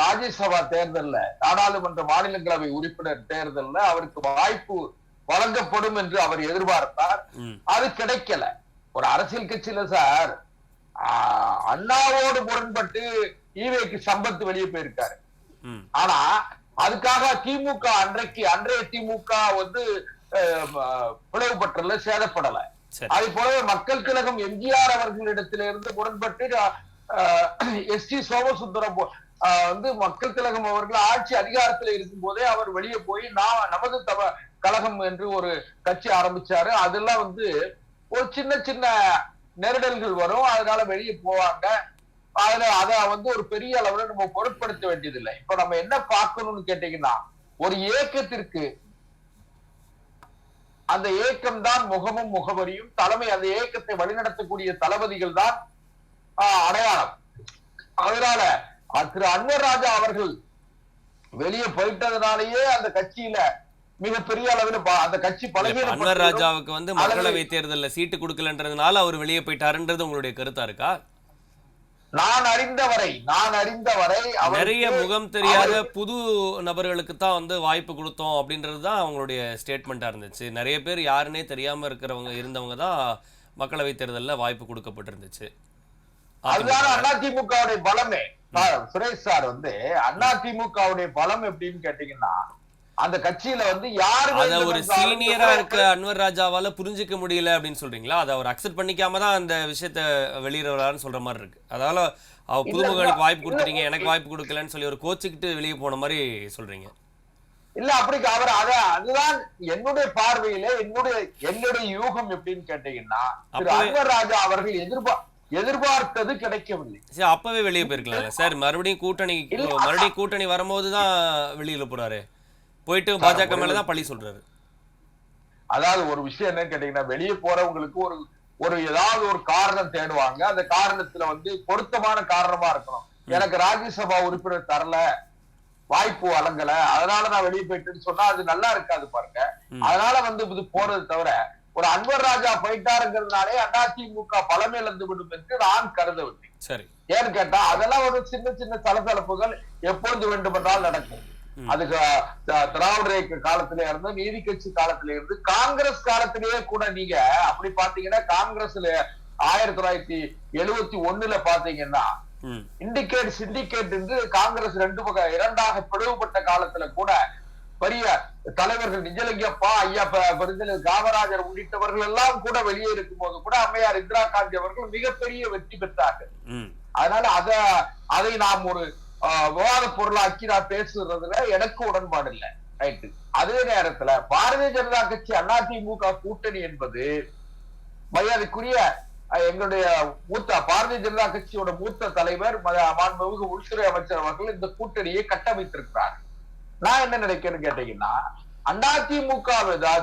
ராஜ்யசபா தேர்தல்ல, நாடாளுமன்ற மாநிலங்களவை உறுப்பினர் தேர்தல்ல அவருக்கு வாய்ப்பு வழங்கப்படும் என்று அவர் எதிர்பார்த்தார். அது கிடைக்கல. ஒரு அரசியல் கட்சியில சார் அண்ணாவோடு முரண்பட்டு ஈவேக்கு சம்பத் வெளியே போயிருக்காரு. ஆனா அதுக்காக திமுக அன்றைய திமுக வந்து பிளவுபற்றல, சேதப்படல. அதே போலவே மக்கள் கழகம் எம்ஜிஆர் அவர்களிடத்திலிருந்து முரண்பட்டு எஸ்.டி. சோமசுந்தரம் வந்து மக்கள் கழகம் அவர்கள் ஆட்சி அதிகாரத்தில் இருக்கும் போதே அவர் வெளியே போய் நமது கழகம் என்று ஒரு கட்சி ஆரம்பிச்சாரு. அதெல்லாம் வந்து ஒரு சின்ன சின்ன நெருடல்கள் வரும், அதனால வெளியே போவாங்க. அதை வந்து ஒரு பெரிய அளவுல நம்ம பொருட்படுத்த வேண்டியதில்லை. இப்ப நம்ம என்ன பார்க்கணும்னு கேட்டீங்கன்னா, ஒரு இயக்கத்திற்கு அந்த இயக்கம் தான் முகமும் முகவரியும், தலைமை அந்த இயக்கத்தை வழிநடத்தக்கூடிய தளபதிகள் தான் அடையாளம். அதனால திரு அன்வர் ராஜா அவர்கள் வெளியே போயிட்டதுனாலேயே அந்த கட்சியில மிகப்பெரிய அளவில் அந்த கட்சி பலகீனம். அன்வர் ராஜாவுக்கு வந்து மக்களவை தேர்தலில் சீட்டு கொடுக்கலன்றதுனால அவர் வெளியே போயிட்டாருன்றது உங்களுடைய கருத்தா இருக்கா? நான் அறிந்தவரை நிறைய முகம் தெரியாத புது நபர்களுக்கு தான் வந்து வாய்ப்பு கொடுத்தோம் அப்படின்றது தான் அவங்களுடைய ஸ்டேட்மெண்டா இருந்துச்சு. நிறைய பேர் யாருன்னே தெரியாம இருந்தவங்க தான் மக்களவை தேர்தலில் வாய்ப்பு கொடுக்கப்பட்டிருந்துச்சு. அதுதான் அதிமுகவுடைய பலமே. சுரேஷ் சார் வந்து அதிமுகவுடைய பலம் எப்படின்னு கேட்டீங்கன்னா, அந்த கட்சியில வந்து யாரு ஒரு சீனியரா இருக்க அன்வர் ராஜாவால புரிஞ்சுக்க முடியல அப்படின்னு சொல்றீங்களா? அதை அவர் அக்செப்ட் பண்ணிக்காம தான் அந்த விஷயத்த வெளியிடறாருன்னு சொல்ற மாதிரி இருக்கு. அதனால அவர் புதுமுகங்களுக்கு வாய்ப்பு கொடுத்துறீங்க, எனக்கு வாய்ப்பு கொடுக்கலன்னு சொல்லி ஒரு கோச்சுக்கிட்டு வெளியே போன மாதிரி சொல்றீங்க. இல்ல அப்படி அவர் அதுதான் என்னுடைய பார்வையில என்னுடைய யூகம் எப்படின்னு கேட்டீங்கன்னா, அன்வர் ராஜா அவர்கள் எதிர்பார்த்தது கிடைக்கவில்லை. அப்பவே வெளியே போயிருக்கலாம்ல சார். மறுபடியும் கூட்டணி வரும்போதுதான் வெளியில போறாரு, போயிட்டு பாஜக மேலதான் பழி சொல்றாரு. அதாவது ஒரு விஷயம் என்ன கேட்டீங்கன்னா, வெளியே போறவங்களுக்கு ஒரு ஏதாவது ஒரு காரணம் தேடுவாங்க. அந்த காரணத்துல வந்து பொருத்தமான காரணமா இருக்கணும். எனக்கு ராஜ்யசபா உறுப்பினர் தரல, வாய்ப்பு வழங்கல, அதனால நான் வெளியே போயிட்டேன்னு சொன்னா அது நல்லா இருக்காது பாருங்க. அதனால இது போறது தவிர ஒரு அன்வர் ராஜா போயிட்டாருங்கிறதுனாலே அதிமுக பலமே இழந்து விடும் என்று நான் கருதவில்லை. சரி, ஏன்னு கேட்டா அதெல்லாம் ஒரு சின்ன சின்ன சலசலப்புகள் எப்பொழுது வேண்டுமென்றால் நடக்கும். அதுக்கு திராவிட இயக்க காலத்திலே இருந்து, நீதி கட்சி காலத்திலே இருந்து, காங்கிரஸ் காலத்திலேயே கூட நீங்க அப்படி பாத்தீங்கன்னா காங்கிரஸ்ல 1971 பாத்தீங்கன்னா இண்டிகேட் சிண்டிகேட் என்று காங்கிரஸ் இரண்டாக பிளவுபட்ட காலத்துல கூட பெரிய தலைவர்கள் நிஜலிங்கப்பா, ஐயா காமராஜர் உள்ளிட்டவர்கள் எல்லாம் கூட வெளியே இருக்கும் போது கூட அம்மையார் இந்திரா காந்தி அவர்கள் மிகப்பெரிய வெற்றி பெற்றார்கள். அதனால அதை நாம் ஒரு விவாத பொருளாக்கி நான் பேசுறதுல எனக்கு உடன்பாடு இல்லை. ரைட்டு. அதே நேரத்துல பாரதிய ஜனதா கட்சி அதிமுக கூட்டணி என்பது மரியாதைக்குரிய எங்களுடைய பாரதிய ஜனதா கட்சியோட மூத்த தலைவர் மாண்புமிகு உள்துறை அமைச்சர் அவர்கள் இந்த கூட்டணியை கட்டமைத்திருக்கிறார். நான் என்ன நினைக்கிறேன்னு கேட்டீங்கன்னா, அதிமுக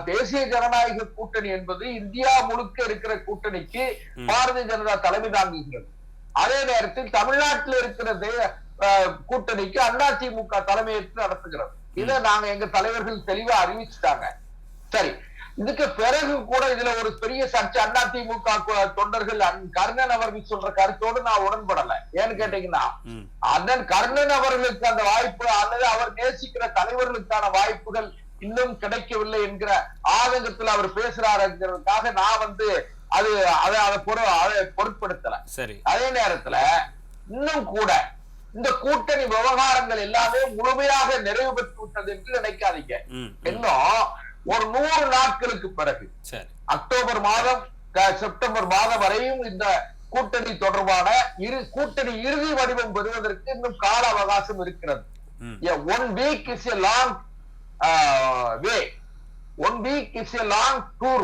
தேசிய ஜனநாயக கூட்டணி என்பது இந்தியா முழுக்க இருக்கிற கூட்டணிக்கு பாரதிய ஜனதா தலைமை தாங்குகிறது. அதே நேரத்தில் தமிழ்நாட்டில் இருக்கிற கூட்டணிக்கு அதிமுக தலைமையேற்று நடத்துகிறது. இதை நாங்க எங்க தலைவர்கள் தெளிவா அறிவிச்சுட்டாங்க. சரி, இதுக்கு பிறகு கூட இதுல ஒரு பெரிய சர்ச்சை அதிமுக தொண்டர்கள் கர்ணன் அவர்கள் சொல்ற கருத்தோடு நான் உடன்படல. ஏன்னு கேட்டீங்கன்னா, அண்ணன் கர்ணன் அவர்களுக்கு அந்த வாய்ப்பு அல்லது அவர் நேசிக்கிற தலைவர்களுக்கான வாய்ப்புகள் இன்னும் கிடைக்கவில்லை என்கிற ஆதங்கத்தில் அவர் பேசுறாருங்கிறதுக்காக நான் அதை பொருட்படுத்தல. சரி, அதே நேரத்துல இன்னும் கூட இந்த கூட்டணி விவகாரங்கள் எல்லாமே முழுமையாக நிறைவு பெற்று விட்டது என்று நினைக்காதீங்க. இன்னும் ஒரு 100 நாட்களுக்கு பிறகு அக்டோபர் மாதம் செப்டம்பர் மாதம் வரையும் இந்த கூட்டணி தொடர்பான கூட்டணி இறுதி வடிவம் பெறுவதற்கு இன்னும் கால அவகாசம் இருக்கிறது. 1 week is a long way. 1 week is a long tour.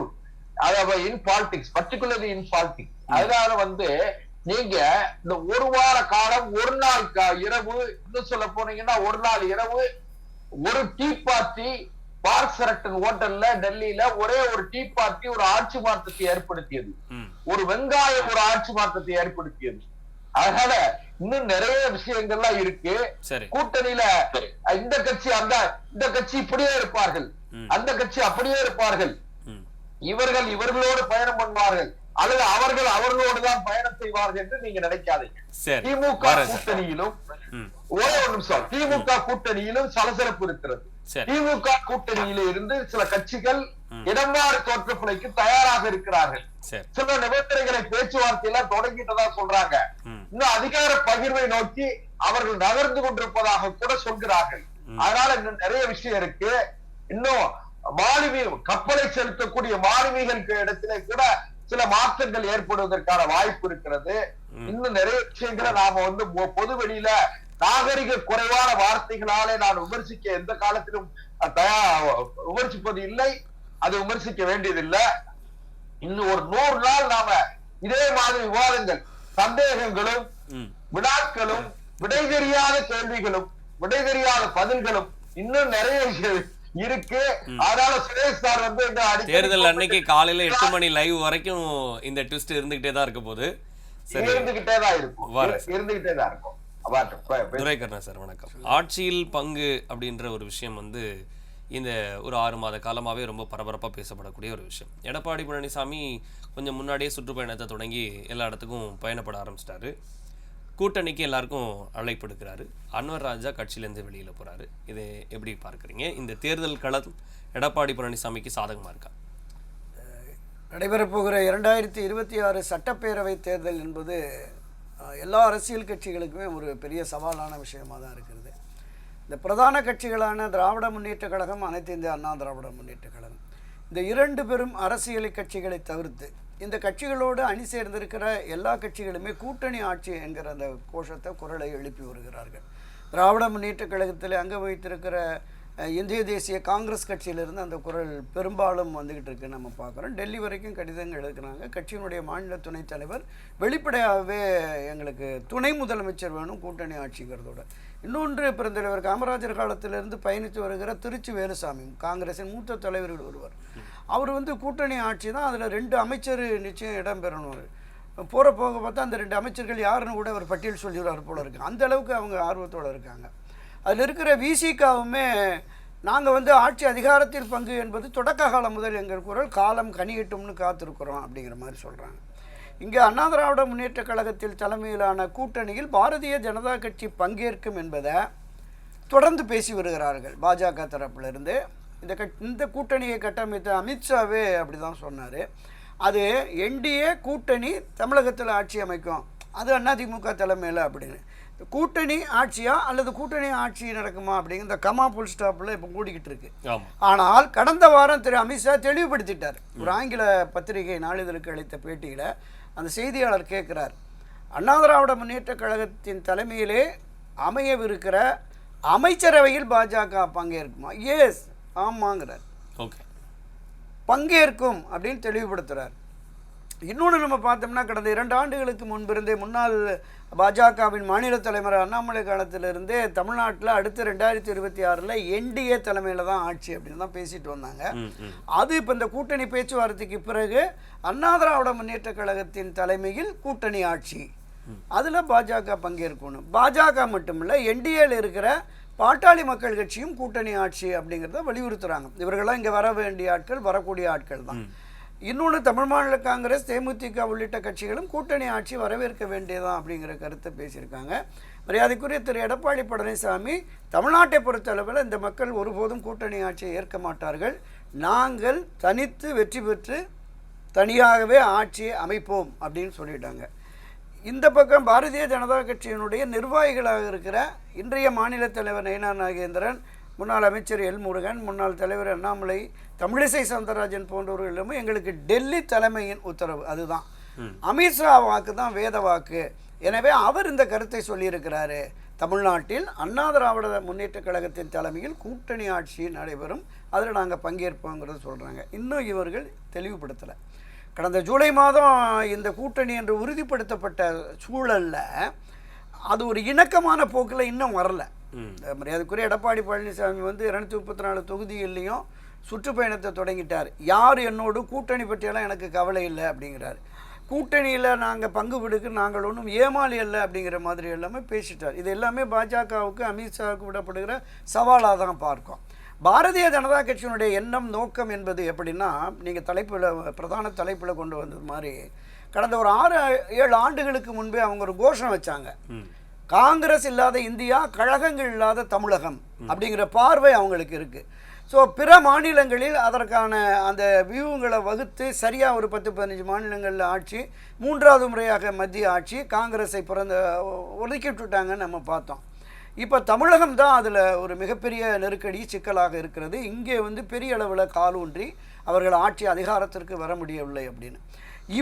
அதாவது in politics, particularly in politics. அதனால நீங்க இந்த ஒரு வார காலம், ஒரு நாள் இரவு, இன்னும் சொல்ல போனீங்கன்னா ஒரு நாள் இரவு ஒரு டீ பார்ட்டி பார்க்சரட்டன் ஹோட்டல்ல டெல்லியில ஒரே ஒரு டீ பார்ட்டி ஒரு ஆட்சி மாற்றத்தை ஏற்படுத்தியது. ஒரு வெங்காயம் ஒரு ஆட்சி மாற்றத்தை ஏற்படுத்தியது. அதனால இன்னும் நிறைய விஷயங்கள்லாம் இருக்கு கூட்டணியில. இந்த கட்சி இந்த கட்சி இப்படியே இருப்பார்கள், அந்த கட்சி அப்படியே இருப்பார்கள், இவர்கள் இவர்களோடு பயணம் பண்ணுவார்கள் அல்லது அவர்கள் அவர்களோடு தான் பயணம் செய்வார்கள் என்று நீங்க நினைக்காதீங்க. திமுக கூட்டணியிலும் ஒரே ஒரு நிமிஷம், திமுக கூட்டணியிலும் சலசலப்பு இருக்கிறது. திமுக கூட்டணியில இருந்து சில கட்சிகள் இடமாறு தோற்றப்பிழைக்கு தயாராக இருக்கிறார்கள். சில நிபந்தனைகளை பேச்சுவார்த்தையில தொடங்கிட்டதா சொல்றாங்க. இன்னும் அதிகார பகிர்வை நோக்கி அவர்கள் நகர்ந்து கொண்டிருப்பதாக கூட சொல்கிறார்கள். அதனால இன்னும் நிறைய விஷயம் இருக்கு. இன்னும் கப்பலை செலுத்தக்கூடிய மாலுமிகளுக்கு இடத்திலே கூட சில மாற்றங்கள் ஏற்படுவதற்கான வாய்ப்பு இருக்கிறது. இன்னும் நிறைய விஷயங்களை நாம பொது வெளியில நாகரிக குறைவான வார்த்தைகளாலே நான் விமர்சிக்க எந்த காலத்திலும் விமர்சிப்பது இல்லை, அது விமர்சிக்க வேண்டியதில்லை. இன்னும் ஒரு 100 நாள் நாம இதே மாதிரி விவாதங்கள், சந்தேகங்களும் வினாக்களும், விடை தெரியாத கேள்விகளும், விடை தெரியாத பதில்களும் இன்னும் நிறைய இருக்கு. அதனால சுரேஷ் சார் தேர்தல் அன்னைக்கு காலையில 8 மணி லைவ் வரைக்கும் இந்த ட்விஸ்ட் இருந்துகிட்டே தான் இருக்க போது. இருந்துகிட்டே தான் இருக்கும். துரைக்கண்ணா சார் வணக்கம். ஆட்சியில் பங்கு அப்படின்ற ஒரு விஷயம் இந்த ஒரு 6 மாத காலமாகவே ரொம்ப பரபரப்பாக பேசப்படக்கூடிய ஒரு விஷயம். எடப்பாடி பழனிசாமி கொஞ்சம் முன்னாடியே சுற்றுப்பயணத்தை தொடங்கி எல்லா இடத்துக்கும் பயணப்பட ஆரம்பிச்சிட்டாரு. கூட்டணிக்கு எல்லாருக்கும் அழைப்பு எடுக்கிறாரு. அன்வர் ராஜா கட்சியிலேருந்து வெளியில் போகிறாரு. இதை எப்படி பார்க்குறீங்க? இந்த தேர்தல் களம் எடப்பாடி பழனிசாமிக்கு சாதகமாக இருக்கா? நடைபெறப்போகிற 2026 சட்டப்பேரவை தேர்தல் என்பது எல்லா அரசியல் கட்சிகளுக்குமே ஒரு பெரிய சவாலான விஷயமாக தான் இருக்கிறது. இந்த பிரதான கட்சிகளான திராவிட முன்னேற்ற கழகம், அனைத்து இந்திய அண்ணா திராவிட முன்னேற்ற கழகம், இந்த 2 பெரும் அரசியல் கட்சிகளை தவிர்த்து இந்த கட்சிகளோடு அணி சேர்ந்திருக்கிற எல்லா கட்சிகளுமே கூட்டணி ஆட்சி என்கிற அந்த கோஷத்தை, குரலை எழுப்பி வருகிறார்கள். திராவிட முன்னேற்ற கழகத்தில் அங்கே வைத்திருக்கிற இந்திய தேசிய காங்கிரஸ் கட்சியிலிருந்து அந்த குரல் பெரும்பாலும் வந்துக்கிட்டு இருக்குன்னு நம்ம பார்க்குறோம். டெல்லி வரைக்கும் கடிதங்கள் எழுதுகிறாங்க. கட்சியினுடைய மாநில துணைத் தலைவர் வெளிப்படையாகவே எங்களுக்கு துணை முதலமைச்சர் வேணும் கூட்டணி ஆட்சிங்கிறதோட. இன்னொன்று, பெருந்தலைவர் காமராஜர் காலத்திலிருந்து பயணித்து வருகிற திருச்சி வேலுசாமி, காங்கிரஸின் மூத்த தலைவர்கள் ஒருவர், அவர் கூட்டணி ஆட்சி தான், அதில் 2 அமைச்சர் நிச்சயம் இடம்பெறணும். போக பார்த்தா அந்த 2 அமைச்சர்கள் யாருன்னு கூட அவர் பட்டியல் சொல்லிடுவார் போல இருக்கு. அந்த அளவுக்கு அவங்க ஆர்வத்தோடு இருக்காங்க. அதில் இருக்கிற விசிகாவுமே நாங்கள் வந்து ஆட்சி அதிகாரத்தில் பங்கு என்பது தொடக்க காலம் முதல் எங்கள் குரல் காலம் கனியட்டும்னு காத்திருக்கிறோம் அப்படிங்கிற மாதிரி சொல்கிறாங்க. இங்கே அண்ணா திராவிட முன்னேற்ற கழகத்தில் தலைமையிலான கூட்டணியில் பாரதிய ஜனதா கட்சி பங்கேற்கும் என்பதை தொடர்ந்து பேசி வருகிறார்கள் பாஜக தரப்பிலிருந்து. இந்த கூட்டணியை கட்டமைத்த அமித்ஷாவே அப்படி தான் சொன்னார். அது என்டிஏ கூட்டணி தமிழகத்தில் ஆட்சி அமைக்கும், அது அதிமுக தலைமையில் அப்படின்னு. கூட்டணி ஆட்சியா அல்லது கூட்டணி ஆட்சி நடக்குமா அப்படிங்கிற இந்த கமா புல் ஸ்டாப்பில் இப்போ கூடிக்கிட்டு இருக்கு. ஆனால் கடந்த வாரம் திரு அமித்ஷா தெளிவுபடுத்திட்டார். ஒரு ஆங்கில பத்திரிகை நாளிதழுக்கு அளித்த பேட்டியில் அந்த செய்தியாளர் கேட்குறார், அண்ணா திராவிட முன்னேற்ற கழகத்தின் தலைமையிலே அமையவிருக்கிற அமைச்சரவையில் பாஜக பங்கேற்குமா? எஸ், ஆமாங்கிறார். ஓகே, பங்கேற்கும் அப்படின்னு தெளிவுபடுத்துகிறார். இன்னொன்று நம்ம பார்த்தோம்னா கடந்த 2 ஆண்டுகளுக்கு முன்பிருந்தே முன்னாள் பாஜகவின் மாநில தலைவர் அண்ணாமலை காலத்திலிருந்தே தமிழ்நாட்டில் அடுத்து 2026 என்டிஏ தலைமையில் தான் ஆட்சி அப்படின்னு தான் பேசிட்டு வந்தாங்க. அது இப்போ இந்த கூட்டணி பேச்சுவார்த்தைக்கு பிறகு அண்ணா திராவிட முன்னேற்ற கழகத்தின் தலைமையில் கூட்டணி ஆட்சி, அதில் பாஜக பங்கேற்கணும். பாஜக மட்டுமில்லை, என்டிஏல இருக்கிற பாட்டாளி மக்கள் கட்சியும் கூட்டணி ஆட்சி அப்படிங்கிறத வலியுறுத்துகிறாங்க. இவர்களாம் இங்கே வர வேண்டிய ஆட்கள், வரக்கூடிய ஆட்கள் தான். இன்னொன்று, தமிழ் மாநில காங்கிரஸ், தேமுதிக உள்ளிட்ட கட்சிகளும் கூட்டணி ஆட்சி வரவேற்க வேண்டியதான் அப்படிங்கிற கருத்தை பேசியிருக்காங்க. மரியாதைக்குரிய திரு எடப்பாடி பழனிசாமி, தமிழ்நாட்டை பொறுத்தளவில் இந்த மக்கள் ஒருபோதும் கூட்டணி ஆட்சியை ஏற்க மாட்டார்கள், நாங்கள் தனித்து வெற்றி பெற்று தனியாகவே ஆட்சியை அமைப்போம் அப்படின்னு சொல்லிட்டாங்க. இந்த பக்கம் பாரதிய ஜனதா கட்சியினுடைய நிர்வாகிகளாக இருக்கிற இன்றைய மாநில தலைவர் நயினார் நாகேந்திரன், முன்னாள் அமைச்சர் எல் முருகன், முன்னாள் தலைவர் அண்ணாமலை, தமிழிசை சவுந்தரராஜன் போன்றவர்கள் எல்லாமே எங்களுக்கு டெல்லி தலைமையின் உத்தரவு அதுதான், அமித்ஷா வாக்கு தான் வேத வாக்கு, எனவே அவர் இந்த கருத்தை சொல்லியிருக்கிறாரு, தமிழ்நாட்டில் அண்ணா திராவிட முன்னேற்ற கழகத்தின் தலைமையில் கூட்டணி ஆட்சி நடைபெறும், அதில் நாங்கள் பங்கேற்போங்கிறத சொல்கிறாங்க. இன்னும் இவர்கள் தெளிவுபடுத்தலை. கடந்த ஜூலை மாதம் இந்த கூட்டணி என்று உறுதிப்படுத்தப்பட்ட சூழலில் அது ஒரு இணக்கமான போக்கில் இன்னும் வரல. மரியாதைக்குரிய எடப்பாடி பழனிசாமி வந்து 234 தொகுதிகள்லையும் சுற்றுப்பயணத்தை தொடங்கிட்டார். யார் என்னோடு கூட்டணி பற்றியெல்லாம் எனக்கு கவலை இல்லை அப்படிங்கிறார். கூட்டணியில் நாங்கள் பங்கு விடுக்கு நாங்கள் ஒன்றும் ஏமாளி இல்லை அப்படிங்கிற மாதிரி எல்லாமே பேசிட்டார். இது எல்லாமே பாஜகவுக்கு, அமித்ஷாவுக்கு விடப்படுகிற சவாலாக தான் பார்க்கும். பாரதிய ஜனதா கட்சியினுடைய எண்ணம், நோக்கம் என்பது எப்படின்னா, நீங்கள் தலைப்பில் பிரதான தலைப்பில் கொண்டு வந்தது மாதிரி கடந்த ஒரு 6-7 ஆண்டுகளுக்கு முன்பே அவங்க ஒரு கோஷம் வச்சாங்க, காங்கிரஸ் இல்லாத இந்தியா, கழகங்கள் இல்லாத தமிழகம் அப்படிங்கிற பார்வை அவங்களுக்கு இருக்குது. ஸோ பிற மாநிலங்களில் அதற்கான அந்த வியூங்களை வகுத்து சரியாக ஒரு 10-15 மாநிலங்களில் ஆட்சி, 3வது முறையாக மத்திய ஆட்சி, காங்கிரஸை ஒதுக்கிவிட்டுட்டாங்கன்னு நம்ம பார்த்தோம். இப்போ தமிழகம் தான் அதில் ஒரு மிகப்பெரிய நெருக்கடி, சிக்கலாக இருக்கிறது. இங்கே வந்து பெரிய அளவில் காலூன்றி அவர்கள் ஆட்சி அதிகாரத்திற்கு வர முடியவில்லை அப்படின்னு.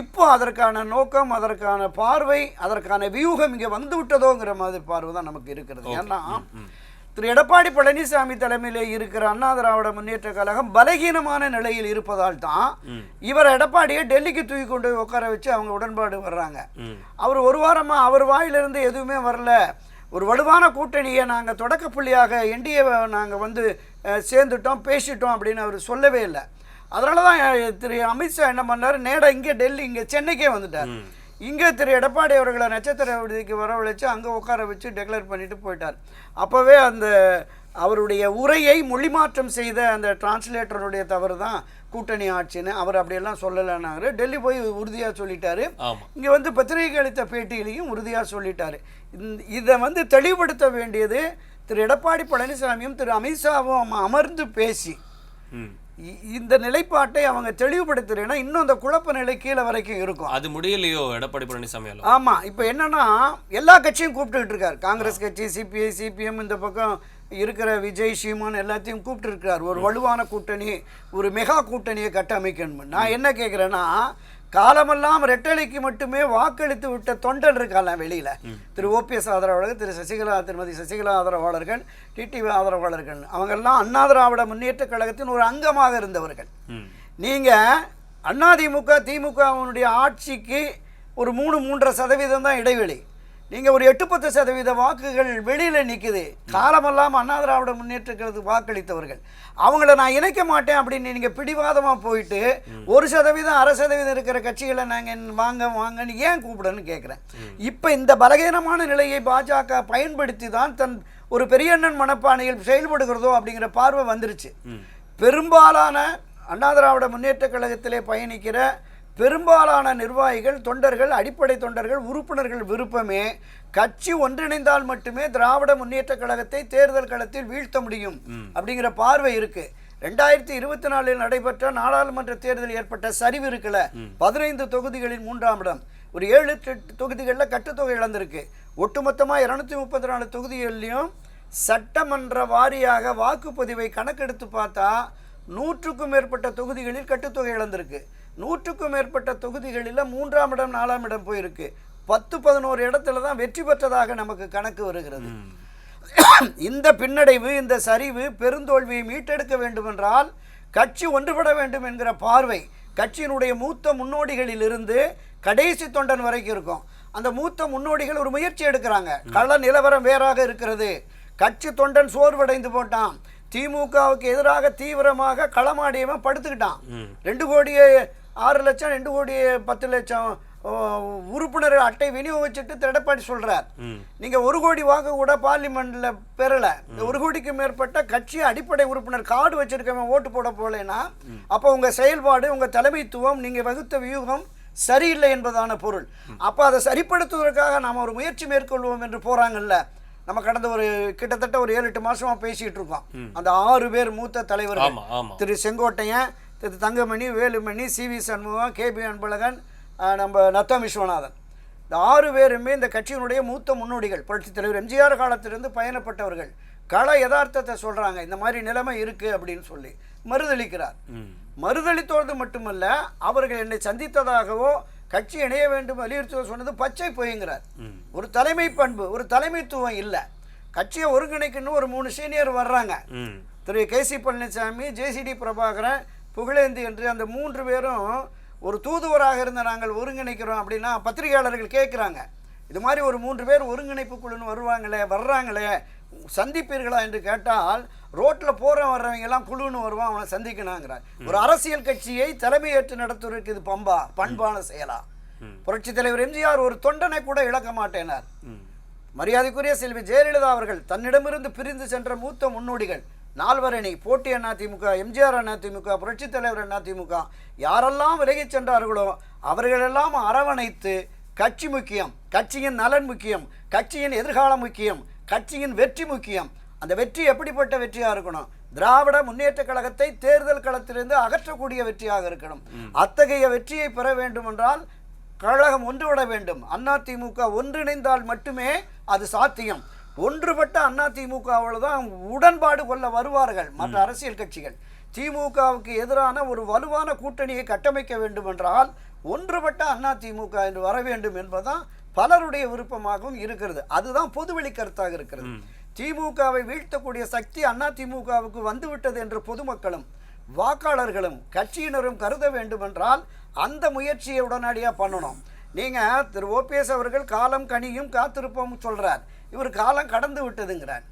இப்போ அதற்கான நோக்கம், அதற்கான பார்வை, அதற்கான வியூகம் இங்கே வந்து விட்டதோங்கிற மாதிரி பார்வை தான் நமக்கு இருக்கிறது. ஏன்னா திரு எடப்பாடி பழனிசாமி தலைமையிலே இருக்கிற அண்ணா திராவிட முன்னேற்ற கழகம் பலகீனமான நிலையில் இருப்பதால் தான் இவர் எடப்பாடியை டெல்லிக்கு தூக்கி கொண்டு உட்கார வச்சு அவங்க உடன்பாடு வர்றாங்க. அவர் ஒரு வாரமாக அவர் வாயிலிருந்து எதுவுமே வரல. ஒரு வலுவான கூட்டணியை நாங்கள் தொடக்க புள்ளியாக என்டிஏவை நாங்கள் வந்து சேர்ந்துட்டோம், பேசிட்டோம் அப்படின்னு அவர் சொல்லவே இல்லை. அதனால தான் திரு அமித்ஷா என்ன பண்ணார், நேராக இங்கே டெல்லி, இங்கே சென்னைக்கே வந்துட்டார். இங்கே திரு எடப்பாடி அவர்களை நட்சத்திர விடுதிக்கு வரவழைச்சு அங்கே உட்கார வச்சு டிக்ளேர் பண்ணிட்டு போயிட்டார். அப்போவே அந்த அவருடைய உரையை மொழிமாற்றம் செய்த அந்த டிரான்ஸ்லேட்டருடைய தவறு தான் கூட்டணி ஆட்சின்னு அவர் அப்படியெல்லாம் சொல்லலைன்னாரு. டெல்லி போய் உறுதியாக சொல்லிட்டாரு. இங்கே வந்து பத்திரிகை அளித்த பேட்டியிலையும் உறுதியாக சொல்லிட்டாரு. இதை வந்து தெளிவுபடுத்த வேண்டியது திரு எடப்பாடி பழனிசாமியும் திரு அமித்ஷாவும் அமர்ந்து பேசி இந்த நிலைப்பாட்டை அவங்க தெளிவுபடுத்துறேன்னா இன்னும் அந்த குழப்ப நிலை கீழே வரைக்கும் இருக்கும். அது முடியலையோ எடப்பாடி பழனிசாமி? ஆமா, இப்போ என்னன்னா எல்லா கட்சியும் கூப்பிட்டு இருக்காரு. காங்கிரஸ் கட்சி, சிபிஐ, சிபிஎம், இந்த பக்கம் இருக்கிற விஜய், சீமான் எல்லாத்தையும் கூப்பிட்டு இருக்காரு. ஒரு வலுவான கூட்டணி, ஒரு மெகா கூட்டணியை கட்டமைக்கணும். நான் என்ன கேட்குறேன்னா, காலமெல்லாம் ரெட்டலைக்கு மட்டுமே வாக்களித்து விட்ட தொண்டல் இருக்கால வெளியில், திரு ஓபிஎஸ் ஆதரவாளர்கள், திருமதி சசிகலா ஆதரவாளர்கள், டிடிவி ஆதரவாளர்கள், அவங்கெல்லாம் அண்ணா திராவிட முன்னேற்ற கழகத்தின் ஒரு அங்கமாக இருந்தவர்கள். நீங்கள் அதிமுக திமுகவினுடைய ஆட்சிக்கு ஒரு 3-3.5% தான் இடைவெளி. நீங்கள் ஒரு 8-10% வாக்குகள் வெளியில் நிற்குது. காலமெல்லாம் அண்ணா திராவிட முன்னேற்ற கழகத்துக்கு வாக்களித்தவர்கள், அவங்கள நான் இணைக்க மாட்டேன் அப்படின்னு நீங்கள் பிடிவாதமாக போயிட்டு 1%, 1/2% இருக்கிற கட்சிகளை நாங்கள் வாங்கன்னு ஏன் கூப்பிடன்னு கேட்குறேன். இப்போ இந்த பலகீனமான நிலையை பாஜக பயன்படுத்தி தான் தன் ஒரு பெரியண்ணன் மனப்பானையில் செயல்படுகிறதோ அப்படிங்கிற பார்வை வந்துருச்சு. பெரும்பாலான அண்ணா திராவிட முன்னேற்ற கழகத்திலே பயணிக்கிற பெரும்பாலான நிர்வாகிகள், தொண்டர்கள், அடிப்படை தொண்டர்கள், உறுப்பினர்கள் விருப்பமே கட்சி ஒன்றிணைந்தால் மட்டுமே திராவிட முன்னேற்ற கழகத்தை தேர்தல் களத்தில் வீழ்த்த முடியும் அப்படிங்கிற பார்வை இருக்கு. 2024 நடைபெற்ற நாடாளுமன்ற தேர்தலில் ஏற்பட்ட சரிவு இருக்குல்ல, 15 தொகுதிகளில் 3ஆம் இடம், ஒரு 7-8 தொகுதிகளில் கட்டுத்தொகை இழந்திருக்கு. ஒட்டுமொத்தமாக 234 தொகுதிகளிலையும் சட்டமன்ற வாரியாக வாக்குப்பதிவை கணக்கெடுத்து பார்த்தா 100க்கும் மேற்பட்ட தொகுதிகளில் கட்டுத்தொகை இழந்திருக்கு. 100க்கும் மேற்பட்ட தொகுதிகளில் 3ஆம் இடம் 4ஆம் இடம் போயிருக்கு. 10-11 இடத்துல தான் வெற்றி பெற்றதாக நமக்கு கணக்கு வருகிறது. இந்த பின்னடைவு, இந்த சரிவு, பெருந்தோல்வியை மீட்டெடுக்க வேண்டுமென்றால் கட்சி ஒன்றுபட வேண்டும் என்கிற பார்வை கட்சியினுடைய மூத்த முன்னோடிகளில் இருந்து கடைசி தொண்டன் வரைக்கும் இருக்கும். அந்த மூத்த முன்னோடிகள் ஒரு முயற்சி எடுக்கிறாங்க. கள நிலவரம் வேறாக இருக்கிறது. கட்சி தொண்டன் சோர்வடைந்து போட்டான். திமுகவுக்கு எதிராக தீவிரமாக களமாடியவன் படுத்துக்கிட்டான். 2,06,00,000 2,10,00,000 உறுப்பினர் அட்டை விநியோகிச்சுட்டு எடப்பாடி சொல்றார், நீங்க 1 கோடி வாக்கு கூட பார்லிமெண்ட்ல பெறல. 1 கோடிக்கு மேற்பட்ட கட்சி அடிப்படை உறுப்பினர் கார்டு வச்சிருக்கவன் ஓட்டு போட போலேன்னா அப்போ உங்க செயல்பாடு, உங்க தலைமைத்துவம், நீங்க வகுத்த வியூகம் சரியில்லை என்பதான பொருள். அப்ப அதை சரிப்படுத்துவதற்காக நாம ஒரு முயற்சி மேற்கொள்வோம் என்று போறாங்கல்ல. நம்ம கடந்த கிட்டத்தட்ட ஒரு 7-8 மாசமா பேசிட்டு இருக்கோம். அந்த 6 பேர் மூத்த தலைவர்கள், திரு செங்கோட்டையன், திரு தங்கமணி, வேலுமணி, CV சண்முகம், KB அன்பழகன், நம்ம நத்தம் விஸ்வநாதன், இந்த 6 பேருமே இந்த கட்சியினுடைய மூத்த முன்னோடிகள். புரட்சித் தலைவர் MGR காலத்திலிருந்து பயணப்பட்டவர்கள். கள யதார்த்தத்தை சொல்றாங்க, இந்த மாதிரி நிலைமை இருக்கு அப்படின்னு சொல்லி மறுதளிக்கிறார். மறுதளித்தோடு மட்டுமல்ல, அவர்கள் என்னை சந்தித்ததாகவோ கட்சி இணைய வேண்டும் வலியுறுத்துவ சொன்னது பச்சை பொய்ங்கிறார். ஒரு தலைமை பண்பு, ஒரு தலைமைத்துவம் இல்லை. கட்சியை ஒருங்கிணைக்கணும் ஒரு 3 சீனியர் வர்றாங்க. திரு KC பழனிசாமி, JCD பிரபாகரன், புகழேந்தி என்று அந்த 3 பேரும் ஒரு தூதுவராக இருந்த நாங்கள் ஒருங்கிணைக்கிறோம் அப்படின்னா பத்திரிகையாளர்கள் கேட்குறாங்க, இது மாதிரி ஒரு 3 பேர் ஒருங்கிணைப்பு குழுன்னு வர்றாங்களே சந்திப்பீர்களா என்று கேட்டால், ரோட்டில் போகிற வர்றவங்க எல்லாம் குழுன்னு வருவான், அவனை சந்திக்கணுங்கிறார். ஒரு அரசியல் கட்சியை தலைமையேற்று நடத்துவதற்கு இது பண்பான செயலா? புரட்சி தலைவர் MGR ஒரு தொண்டனை கூட இழக்க மாட்டேனார். மரியாதைக்குரிய செல்வி ஜெயலலிதா அவர்கள் தன்னிடமிருந்து பிரிந்து சென்ற மூத்த முன்னோடிகள் 4 அணி, போட்டி அதிமுக, MGR அதிமுக, புரட்சி தலைவர் அதிமுக, யாரெல்லாம் விலகிச் சென்றார்களோ அவர்களெல்லாம் அரவணைத்து கட்சி முக்கியம், கட்சியின் நலன் முக்கியம், கட்சியின் எதிர்காலம் முக்கியம், கட்சியின் வெற்றி முக்கியம். அந்த வெற்றி எப்படிப்பட்ட வெற்றியாக இருக்கணும்? திராவிட முன்னேற்ற கழகத்தை தேர்தல் களத்திலிருந்து அகற்றக்கூடிய வெற்றியாக இருக்கணும். அத்தகைய வெற்றியை பெற வேண்டும் என்றால் கழகம் ஒன்றுவிட வேண்டும். அதிமுக ஒன்றிணைந்தால் மட்டுமே அது சாத்தியம். ஒன்றுபட்ட அதிமுகவோடு தான் உடன்பாடு கொள்ள வருவார்கள் மற்ற அரசியல் கட்சிகள். திமுகவுக்கு எதிரான ஒரு வலுவான கூட்டணியை கட்டமைக்க வேண்டும் என்றால் ஒன்றுபட்ட அதிமுக என்று வர வேண்டும் என்பதுதான் பலருடைய விருப்பமாகவும் இருக்கிறது. அதுதான் பொதுவெளி கருத்தாக இருக்கிறது. திமுகவை வீழ்த்தக்கூடிய சக்தி அதிமுகவுக்கு வந்துவிட்டது என்று பொதுமக்களும் வாக்காளர்களும் கட்சியினரும் கருத வேண்டும் என்றால் அந்த முயற்சியை உடனடியாக பண்ணணும். நீங்கள் திரு OPS அவர்கள் காலம் கனியும் காத்திருப்போம் சொல்கிறார், இவர் காலம் கடந்து விட்டதுங்கிறார்.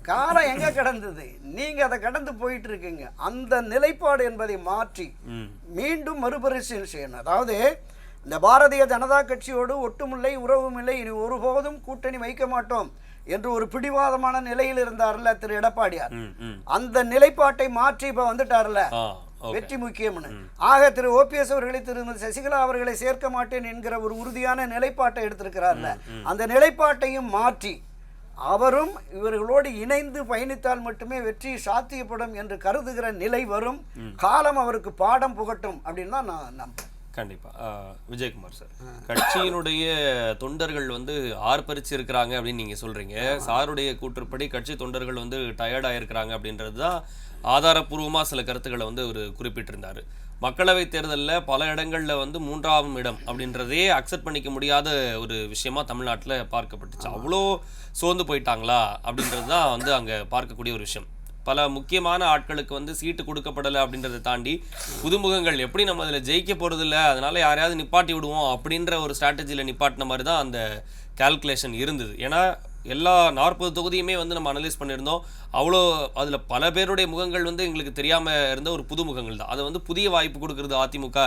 காலம் எங்க கடந்தது? நீங்க அதை கடந்து போயிட்டு இருக்கீங்க. அந்த நிலைப்பாடு என்பதை மாற்றி மீண்டும் மறுபரிசீலனை செய்யணும். அதாவது இந்த பாரதிய ஜனதா கட்சியோடு ஒட்டுமில்லை, உறவும் இல்லை, இனி ஒருபோதும் கூட்டணி வைக்க மாட்டோம் என்று ஒரு பிடிவாதமான நிலையில் இருந்தார்ல திரு எடப்பாடியார், அந்த நிலைப்பாட்டை மாற்றி இப்ப வந்துட்டார்ல, வெற்றி முக்கியம்னு. ஆக திரு OPS அவர்களை, திருமதி சசிகலா அவர்களை சேர்க்க மாட்டேன் என்கிற ஒரு உறுதியான நிலைப்பாட்டை எடுத்திருக்கிறார்ல, அந்த நிலைப்பாட்டையும் மாற்றி அவரும் இவர்களோடு இணைந்து பயணித்தால் மட்டுமே வெற்றி சாத்தியப்படும் என்று கருதுகிற நிலை வரும். காலம் அவருக்கு பாடம் புகட்டும் அப்படின்னு தான் நான் நம்புறேன். கண்டிப்பா. விஜயகுமார் சார், கட்சியினுடைய தொண்டர்கள் ஆர்ப்பரிச்சு இருக்கிறாங்க அப்படின்னு நீங்க சொல்றீங்க. சாருடைய கூற்றுப்படி கட்சி தொண்டர்கள் டயர்ட் ஆயிருக்கிறாங்க அப்படின்றது தான் ஆதாரப்பூர்வமா சில கருத்துக்களை ஒரு குறிப்பிட்டிருந்தாரு. மக்களவை தேர்தலில் பல இடங்கள்ல 3ஆம் இடம் அப்படின்றதே அக்செப்ட் பண்ணிக்க முடியாத ஒரு விஷயமா தமிழ்நாட்டில் பார்க்கப்பட்டுச்சு. அவ்வளோ சோர்ந்து போயிட்டாங்களா அப்படின்றது தான் அங்கே பார்க்கக்கூடிய ஒரு விஷயம். பல முக்கியமான ஆட்களுக்கு சீட்டு கொடுக்கப்படலை அப்படின்றத தாண்டி புதுமுகங்கள் எப்படி நம்ம அதில் ஜெயிக்க போகிறதில்ல, அதனால யாரையாவது நிப்பாட்டி விடுவோம் அப்படின்ற ஒரு ஸ்ட்ராட்டஜியில் நிப்பாட்டின மாதிரி தான் அந்த கால்குலேஷன் இருந்தது. ஏன்னா எல்லா 40 தொகுதியுமே வந்து நம்ம அனலைஸ் பண்ணியிருந்தோம். அவ்வளோ அதில் பல பேருடைய முகங்கள் வந்து எங்களுக்கு தெரியாமல் இருந்த ஒரு புது முகங்கள் தான். அதை வந்து புதிய வாய்ப்பு கொடுக்குறது அதிமுக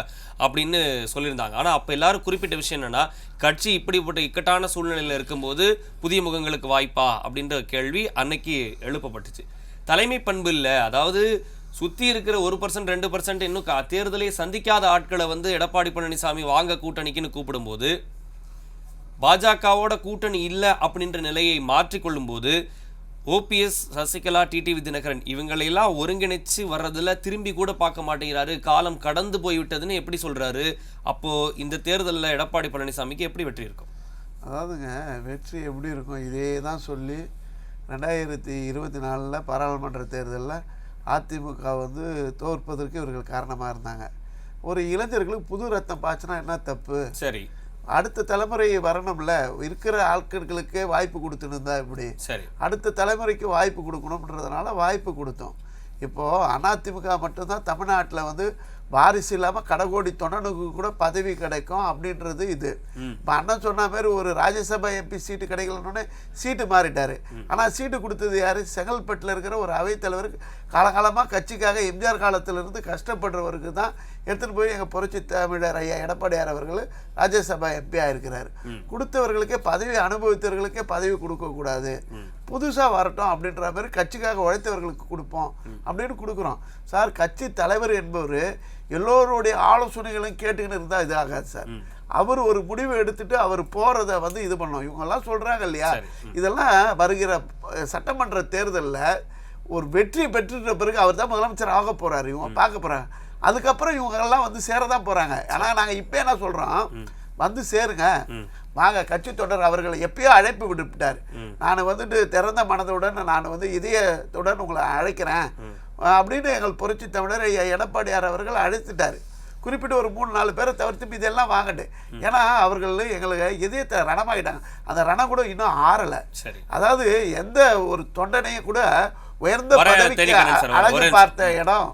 அப்படின்னு சொல்லியிருந்தாங்க. ஆனால் அப்போ எல்லாரும் குறிப்பிட்ட விஷயம் என்னென்னா, கட்சி இப்படிப்பட்ட இக்கட்டான சூழ்நிலையில் இருக்கும்போது புதிய முகங்களுக்கு வாய்ப்பா அப்படின்ற கேள்வி அன்னைக்கு எழுப்பப்பட்டுச்சு. தலைமை பண்பு இல்லை, அதாவது சுற்றி இருக்கிற 1% 2% இன்னும் தேர்தலை சந்திக்காத ஆட்களை வந்து எடப்பாடி பழனிசாமி வாங்க கூட்டணிக்குன்னு கூப்பிடும்போது, பாஜகவோட கூட்டணி இல்லை அப்படின்ற நிலையை மாற்றிக்கொள்ளும் போது ஓபிஎஸ், சசிகலா, டிடிவி தினகரன் இவங்களையெல்லாம் ஒருங்கிணைச்சு வர்றதுல திரும்பி கூட பார்க்க மாட்டேங்கிறாரு, காலம் கடந்து போய்விட்டதுன்னு எப்படி சொல்றாரு? அப்போ இந்த தேர்தலில் எடப்பாடி பழனிசாமிக்கு எப்படி வெற்றி இருக்கும்? அதாவதுங்க, வெற்றி எப்படி இருக்கும், இதே தான் சொல்லி 2024 பாராளுமன்ற தேர்தலில் அதிமுக வந்து தோற்பதற்கு இவர்கள் காரணமாக இருந்தாங்க. ஒரு இளைஞர்களுக்கு புது ரத்தம் பாய்ச்சினா என்ன தப்பு? சரி, அடுத்த தலைமுறை வரணும்ல, இருக்கிற ஆட்களுக்கே வாய்ப்பு கொடுத்துன்னு இருந்தா இப்படி சரி, அடுத்த தலைமுறைக்கு வாய்ப்பு கொடுக்கணுன்றதுனால வாய்ப்பு கொடுத்தோம். இப்போது அதிமுக மட்டும்தான் தமிழ்நாட்டில் வந்து வாரிசு இல்லாமல் கடைகோடி தொண்டனுக்கு கூட பதவி கிடைக்கும் அப்படின்றது இது. இப்போ அண்ணன் சொன்ன மாதிரி ஒரு ராஜ்யசபா எம்பி சீட்டு கிடைக்கலன்னொன்னே சீட்டு மாறிட்டார். ஆனால் சீட்டு கொடுத்தது யார்? செங்கல்பட்டில் இருக்கிற ஒரு அவைத்தலைவருக்கு காலகாலமாக கட்சிக்காக எம்ஜிஆர் காலத்திலிருந்து கஷ்டப்படுறவருக்கு தான் எடுத்துகிட்டு போய் எங்கள் புரட்சி தமிழர் ஐயா எடப்பாடியார் அவர்கள் ராஜ்யசபா எம்பியாக இருக்கிறார். கொடுத்தவர்களுக்கே பதவி, அனுபவித்தவர்களுக்கே பதவி கொடுக்கக்கூடாது, புதுசாக வரட்டும் அப்படின்ற மாதிரி கட்சிக்காக உழைத்தவர்களுக்கு கொடுப்போம் அப்படின்னு கொடுக்குறோம். சார், கட்சி தலைவர் என்பவர் எல்லோருடைய ஆலோசனைகளையும் கேட்டுக்கின்னு இருந்தால் இது ஆகாது சார். அவர் ஒரு முடிவு எடுத்துட்டு அவர் போகிறத வந்து இது பண்ணோம். இவங்கெல்லாம் சொல்கிறாங்க இல்லையா, இதெல்லாம் வருகிற சட்டமன்ற தேர்தலில் ஒரு வெற்றி பெற்றுட்ட பிறகு அவர் தான் முதலமைச்சர் ஆக போகிறாரு, இவங்க பார்க்க போகிறாங்க. அதுக்கப்புறம் இவங்கெல்லாம் வந்து சேரதான் போகிறாங்க. ஆனால் நாங்கள் இப்போ என்ன சொல்கிறோம், வந்து சேருங்க, வாங்க. கட்சி தொடர் அவர்களை எப்பயோ அழைப்பு விட்டுவிட்டார். நான் வந்துட்டு திறந்த மனதுடன், நான் வந்து இதயத்துடன் உங்களை அழைக்கிறேன் அப்படின்னு எங்கள் புரட்சி தமிழர் எடப்பாடியார் அவர்கள் அழைத்துட்டார். குறிப்பிட்ட ஒரு 3-4 பேரை தவிர்த்து இதெல்லாம் வாங்கட்டு. ஏன்னா அவர்கள் எங்களுக்கு இதயத்தை ரணமாகிட்டாங்க. அந்த ரணம் கூட இன்னும் ஆறலை. அதாவது எந்த ஒரு தொண்டனையும் கூட உயர்ந்த பதவிக்கு அழகு பார்த்த இடம்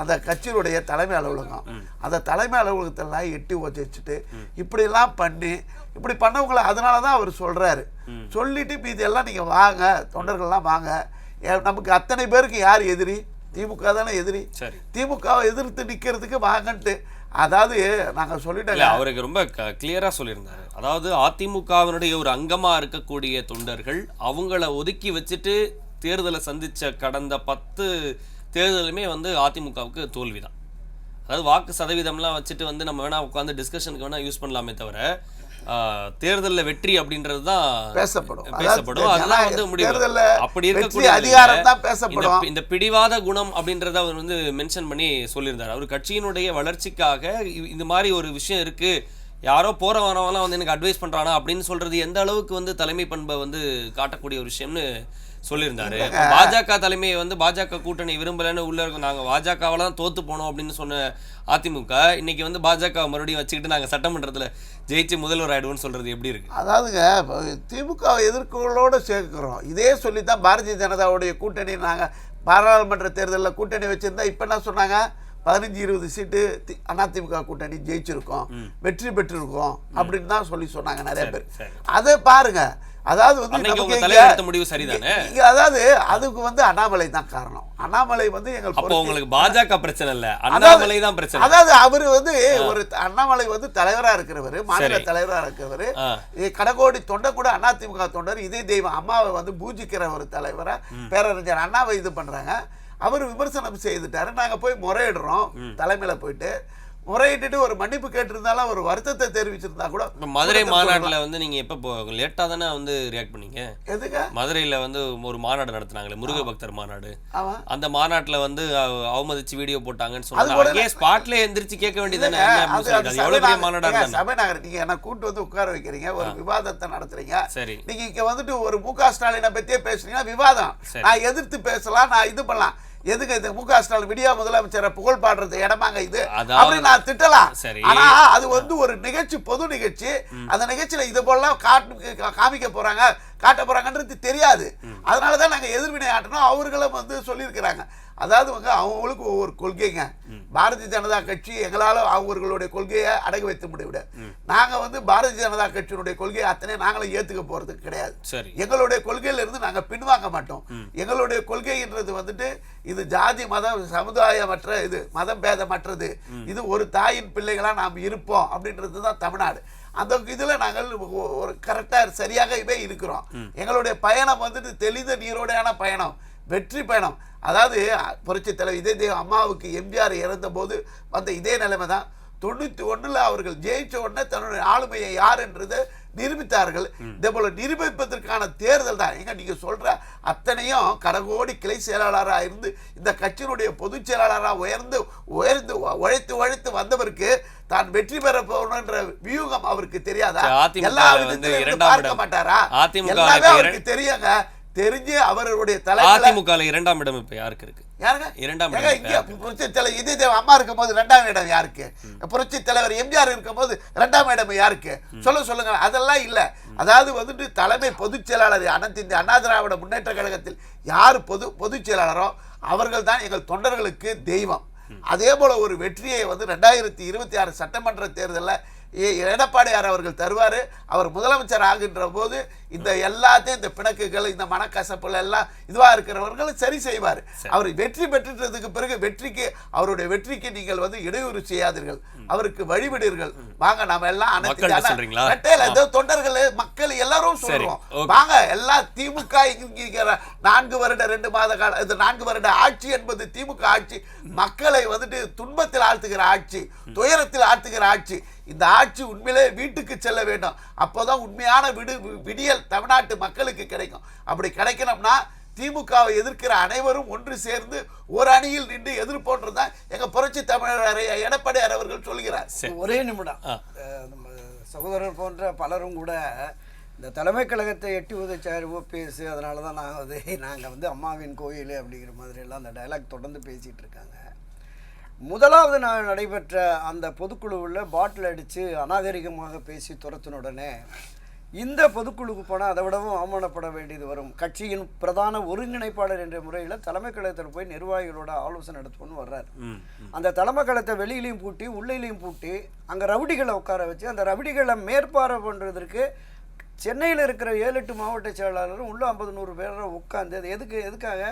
அந்த கட்சியினுடைய தலைமை அலுவலகம். அந்த தலைமை அலுவலகத்தெல்லாம் எட்டி வச்சுட்டு இப்படிலாம் பண்ணி இப்படி பண்ணவங்கள அதனால தான் அவர் சொல்கிறாரு. சொல்லிட்டு இப்போ இதெல்லாம் நீங்கள் வாங்க, தொண்டர்கள்லாம் வாங்க. நமக்கு அத்தனை பேருக்கு யார் எதிரி? திமுக தானே எதிரி. திமுகவை எதிர்த்து நிற்கிறதுக்கு வாங்கன்ட்டு, அதாவது நாங்கள் சொல்லிட்டோம். அவருக்கு ரொம்ப கிளியராக சொல்லியிருந்தாரு. அதாவது அதிமுகவினுடைய ஒரு அங்கமாக இருக்கக்கூடிய தொண்டர்கள் அவங்கள ஒதுக்கி வச்சுட்டு தேர்தலை சந்தித்த கடந்த 10 தேர்தலுமே வந்து அதிமுகவுக்கு தோல்வி தான். அதாவது வாக்கு சதவீதம்லாம் வச்சுட்டு வந்து நம்ம வேணா உட்காந்து டிஸ்கஷனுக்கு வேணா யூஸ் பண்ணலாமே தவிர தேர்தலில் வெற்றி அப்படின்றது தான் பேசப்படும். அதெல்லாம் வந்து முடிவு. அப்படி இருக்கக்கூடிய இந்த பிடிவாத குணம் அப்படின்றத அவர் வந்து மென்ஷன் பண்ணி சொல்லியிருந்தார். அவர் கட்சியினுடைய வளர்ச்சிக்காக இந்த மாதிரி ஒரு விஷயம் இருக்கு, யாரோ போற வரவெல்லாம் வந்து எனக்கு அட்வைஸ் பண்றானா அப்படின்னு சொல்றது எந்த அளவுக்கு வந்து தலைமை பண்பை வந்து காட்டக்கூடிய ஒரு விஷயம்னு சொல்லியிருந்தாரு. பாஜக தலைமையை வந்து பாஜக கூட்டணி விரும்பலன்னு உள்ள இருக்கும், நாங்கள் பாஜகவால தான் தோத்து போனோம் அப்படின்னு சொன்ன அதிமுக இன்னைக்கு வந்து பாஜக மறுபடியும் வச்சுக்கிட்டு நாங்கள் சட்டமன்றத்தில் ஜெயிச்சு முதல்வர் ஆயிடுவோம்னு சொல்றது எப்படி இருக்கு? அதாவதுங்க, திமுக எதிர்ப்புகளோடு சேர்க்கிறோம். இதே சொல்லி தான் பாரதிய ஜனதாவுடைய கூட்டணி நாங்கள் பாராளுமன்ற தேர்தலில் கூட்டணி வச்சிருந்தா இப்போ என்ன சொன்னாங்க, 15-20 சீட்டு அதிமுக கூட்டணி ஜெயிச்சிருக்கோம், வெற்றி பெற்றிருக்கோம் அப்படின்னு தான் சொல்லி சொன்னாங்க நிறைய பேர். அதை பாருங்க. அதாவது வந்து முடிவு சரிதானே. அதாவது அதுக்கு வந்து அண்ணாமலை தான் காரணம். அண்ணாமலை வந்து உங்களுக்கு பாஜக பிரச்சனை இல்ல, அண்ணாமலை தான் பிரச்சனை. அதாவது அவரு வந்து ஒரு அண்ணாமலை வந்து தலைவரா இருக்கிறவர், மாநில தலைவரா இருக்கிறவர், கடகோடி தொண்டை கூட அதிமுக தொண்டர், இதே தெய்வம் அம்மாவை வந்து பூஜிக்கிற ஒரு தலைவரா பேரறிஞர் அண்ணாவை இது பண்றாங்க. அவர் விமர்சனம் செய்துட்டாரு. நாங்க போய் முறையிடுறோம், தலைமையில போயிட்டு முறையிட்டு ஒரு மன்னிப்பு கேட்டிருந்தாலும் ஒரு வருத்தத்தை தெரிவிச்சிருந்தா கூட. மதுரை மாநாட்டில் வந்து நீங்க எப்போ லேட்டாக தானே வந்து ரியாக்ட் பண்ணீங்க? எதுக்கு? மதுரையில் வந்து ஒரு மாநாடு நடத்தினாங்களே, முருக பக்தர் மாநாடு. அந்த மாநாட்டில் வந்து அவமதிச்சு வீடியோ போட்டாங்கன்னு சொன்னாங்க. ஸ்பாட்ல எந்திரிச்சு கேட்க வேண்டியதானே, எவ்வளவு பெரிய மாநாடு. சபைநகர் நீங்க என்ன கூட்டு வந்து உட்கார வைக்கிறீங்க, ஒரு விவாதத்தை நடத்துறீங்க. சரி, நீங்க இங்க வந்துட்டு ஒரு மு.க. ஸ்டாலினை பத்தியே பேசுறீங்கன்னா விவாதம், நான் எதிர்த்து பேசலாம், நான் இது பண்ணலாம். எதுக்கு இந்த மு.க. ஸ்டாலின் விடியா முதலமைச்சரை புகழ் பாடுறது இடமாங்க இது அப்படின்னு நான் திட்டலாம். ஆனா அது வந்து ஒரு நிகழ்ச்சி, பொது நிகழ்ச்சி. அந்த நிகழ்ச்சியில இது போலாம் காமிக்க போறாங்க, காட்ட போறாங்கன்றது தெரியாது. அதனாலதான் நாங்க எதிர்வினை ஆட்டணும் அவர்களும் வந்து சொல்லியிருக்கிறாங்க. அதாவது அவங்களுக்கு ஒவ்வொரு கொள்கைங்க. பாரதிய ஜனதா கட்சி எங்களால் அவர்களுடைய கொள்கையை அடகு வைத்து முடிவிட, நாங்கள் பாரதிய ஜனதா கட்சியினுடைய கொள்கையை அத்தனை நாங்களும் ஏற்றுக்க போகிறதுக்கு கிடையாது. எங்களுடைய கொள்கையிலிருந்து நாங்கள் பின்வாங்க மாட்டோம். எங்களுடைய கொள்கைன்றது இது ஜாதி மதம் சமுதாயமற்ற, இது மதம் பேதமற்றது, இது ஒரு தாயின் பிள்ளைகளாக நாம் இருப்போம் அப்படின்றது தான் தமிழ்நாடு. அந்த இதில் நாங்கள் ஒரு கரெக்டாக சரியாகவே இருக்கிறோம். எங்களுடைய பயணம் தெளிந்த நீரோடையான பயணம், வெற்றி பயணம். அதாவது புரட்சித் தலைவர் இதே தேவ அம்மாவுக்கு எம்ஜிஆர் இறந்த போது வந்த இதே நிலைமை தான். 91 அவர்கள் ஜெயிச்ச உடனே தன்னுடைய ஆளுமையை யார் என்றதை நிரூபித்தார்கள். இதே போல நிரூபிப்பதற்கான தேர்தல் தான் நீங்க சொல்ற அத்தனையும் கடகோடி கிளை செயலாளராக இருந்து இந்த கட்சியினுடைய பொதுச் செயலாளராக உழைத்து வந்தவருக்கு தான் வெற்றி பெற போகணுன்ற வியூகம் அவருக்கு தெரியாதா? எல்லா விதத்திலும் பார்க்க மாட்டாரா? எல்லாமே அவருக்கு தெரியுங்க. தெரிஞ்சு அவருடைய அதிமுக 2ஆம் இடம் இப்ப யாருக்கு இருக்கு? புரட்சி தலைவர் இதே தேவ அம்மா இருக்கும் போது 2ஆம் இடம் யாருக்கு? புரட்சி தலைவர் எம்ஜிஆர் இருக்கும் போது 2ஆம் இடம் யாருக்கு? சொல்லுங்க. அதெல்லாம் இல்ல. அதாவது தலைமை பொதுச் செயலாளர் அனைத்து இந்திய அண்ணா திராவிட முன்னேற்ற கழகத்தில் யார் பொதுச் செயலாளரோ அவர்கள் தான் எங்கள் தொண்டர்களுக்கு தெய்வம். அதே போல ஒரு வெற்றியை 2026 சட்டமன்ற தேர்தலில் எடப்பாடியார் அவர்கள் தருவார். அவர் முதலமைச்சர் ஆகின்ற போது இந்த எல்லாத்தையும், இந்த பிணக்குகள், இந்த மனக்கசப்புகள் எல்லாம் இதுவாக இருக்கிறவர்கள் சரி செய்வார். அவர் வெற்றி பெற்றதுக்கு பிறகு அவருடைய வெற்றிக்கு நீங்கள் இடையூறு செய்யாதீர்கள், அவருக்கு வழிவிடுங்கள். வாங்க நாம எல்லாம் தொண்டர்கள் மக்கள் எல்லாரும் சொல்றோம், வாங்க எல்லாம் திமுக 4 வருட 2 மாத கால 4 வருட ஆட்சி என்பது திமுக ஆட்சி மக்களை துன்பத்தில் ஆழ்த்துகிற ஆட்சி, துயரத்தில் ஆழ்த்துகிற ஆட்சி. இந்த ஆட்சி உண்மையிலே வீட்டுக்கு செல்ல வேண்டும். அப்போதான் உண்மையான விடியல் தமிழ்நாட்டு மக்களுக்கு கிடைக்கும். அப்படி கிடைக்கணும்னா திமுகவை எதிர்க்கிற அனைவரும் ஒன்று சேர்ந்து ஒரு அணியில் நின்று எதிர்ப்போன்றதான் எங்க புரட்சி தமிழர் எடப்பாடியார் அவர்கள் சொல்கிறார். ஒரே நிமிடம். சகோதரர் போன்ற பலரும் கூட இந்த தலைமை கழகத்தை எட்டி உதைச்சார் ஓபிஎஸ், அதனால தான் நாங்கள் அம்மாவின் கோயில் அப்படிங்கிற மாதிரி எல்லாம் அந்த டைலாக் தொடர்ந்து பேசிகிட்டு இருக்காங்க. முதலாவது நாள் நடைபெற்ற அந்த பொதுக்குழுவில் பாட்டில் அடித்து அநாகரிகமாக பேசி துரத்தின உடனே இந்த பொதுக்குழுக்கு போனால் அதை விடவும் அவமானப்பட வேண்டியது வரும். கட்சியின் பிரதான ஒருங்கிணைப்பாளர் என்ற முறையில் தலைமை கழகத்தில் போய் நிர்வாகிகளோட ஆலோசனை நடத்துவோன்னு வர்றார். அந்த தலைமை கழகத்தை வெளியிலையும் பூட்டி உள்ளிலையும் பூட்டி அங்கே ரவுடிகளை உட்கார வச்சு அந்த ரவுடிகளை மேற்பார்வை பண்ணுறதுக்கு சென்னையில் இருக்கிற 7-8 மாவட்ட செயலாளரும் உள்ள 50-100 பேரை உட்காந்து அது எதுக்காக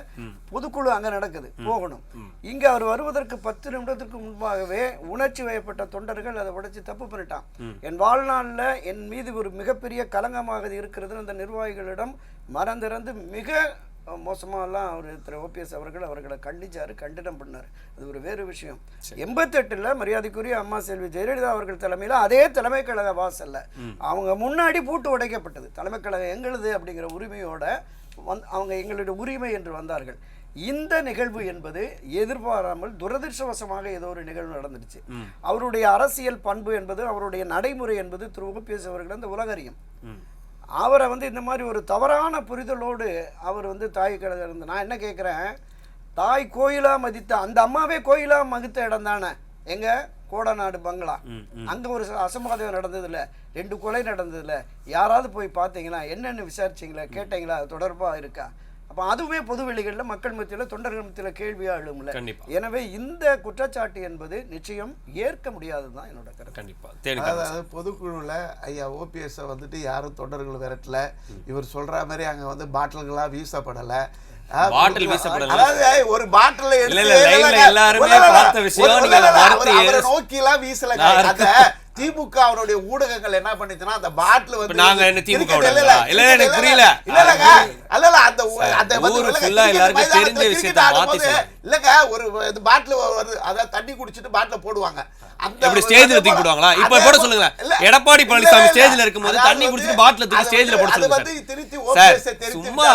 பொதுக்குழு அங்கே நடக்குது போகணும். இங்கே அவர் வருவதற்கு 10 நிமிடத்திற்கு முன்பாகவே உணர்ச்சி வயப்பட்ட தொண்டர்கள் அதை உடைச்சி தப்பு பண்ணிட்டான். என் வாழ்நாளில் என் மீது ஒரு மிகப்பெரிய களங்கமாக இருக்கிறது அந்த நிர்வாகிகளிடம் மறந்திறந்து மிக மோசமாலாம் அவர் திரு ஓபிஎஸ் அவர்களை கண்டினம் பண்ணார். அது ஒரு வேறு விஷயம். 88 மரியாதைக்குரிய அம்மா செல்வி ஜெயலலிதா அவர்கள் தலைமையில் அதே தலைமை கழக வாசல்ல அவங்க முன்னாடி பூட்டு உடைக்கப்பட்டது. தலைமை கழகம் எங்களுது அப்படிங்கிற உரிமையோட அவங்க எங்களுடைய உரிமை என்று வந்தார்கள். இந்த நிகழ்வு என்பது எதிர்பாராமல் துரதிருஷ்டவசமாக ஏதோ ஒரு நிகழ்வு நடந்துடுச்சு. அவருடைய அரசியல் பண்பு என்பது, அவருடைய நடைமுறை என்பது திரு ஓபிஎஸ் அவர்கள் அந்த உலகறியும். அவரை இந்த மாதிரி ஒரு தவறான புரிதலோடு அவர் தாய் கழகம் இருந்து, நான் என்ன கேட்குறேன், தாய் கோயிலாக மதித்த அந்த அம்மாவே கோயிலாக மதித்த இடம் தானே எங்க கோடநாடு பங்களா. அங்கே ஒரு அசம்பாவிதம் நடந்ததில்ல, 2 கொலை நடந்ததில்ல. யாராவது போய் பார்த்தீங்களா, என்னென்னு விசாரிச்சிங்களா, கேட்டீங்களா, அது தொடர்பாக இருக்கா? அப்போ அதுவுமே பொதுவெளிகளில் மக்கள் மத்தியில் தொண்டர்கள் மத்தியில் கேள்வியாக எழும்ல. எனவே இந்த குற்றச்சாட்டு என்பது நிச்சயம் ஏற்க முடியாதுதான் என்னோட கருத்து. கண்டிப்பாக அதாவது பொதுக்குழுவில் ஐயா ஓபிஎஸ் யாரும் தொண்டர்கள் விரட்டல. இவர் சொல்ற மாதிரி அங்கே பாட்டில்களாக வீசப்படலை. பாட்டில் வீசப்படல. அதாவது ஒரு பாட்டில் நோக்கி எல்லாம் வீசல. திமுக அவருடைய ஊடகங்கள் என்ன பண்ணிச்சுன்னா அந்த பாட்டில் நாங்க என்ன திமுக எனக்கு புரியல தெரிஞ்ச விஷயத்தை இல்லங்க ஒரு பாட்டில் வருது, அதாவது தண்ணி குடிச்சிட்டு பாட்டில் போடுவாங்க. எப்படி ஸ்டேஜ்ல தூக்கி போடுவாங்களா? இப்ப போட சொல்லுங்க. எடப்பாடி பழனிசாமி ஸ்டேஜ்ல இருக்கும்போது தண்ணி குடிச்சிட்டு பாட்டில் தூக்கி ஸ்டேஜ்ல போட சொல்லுங்க. சும்மா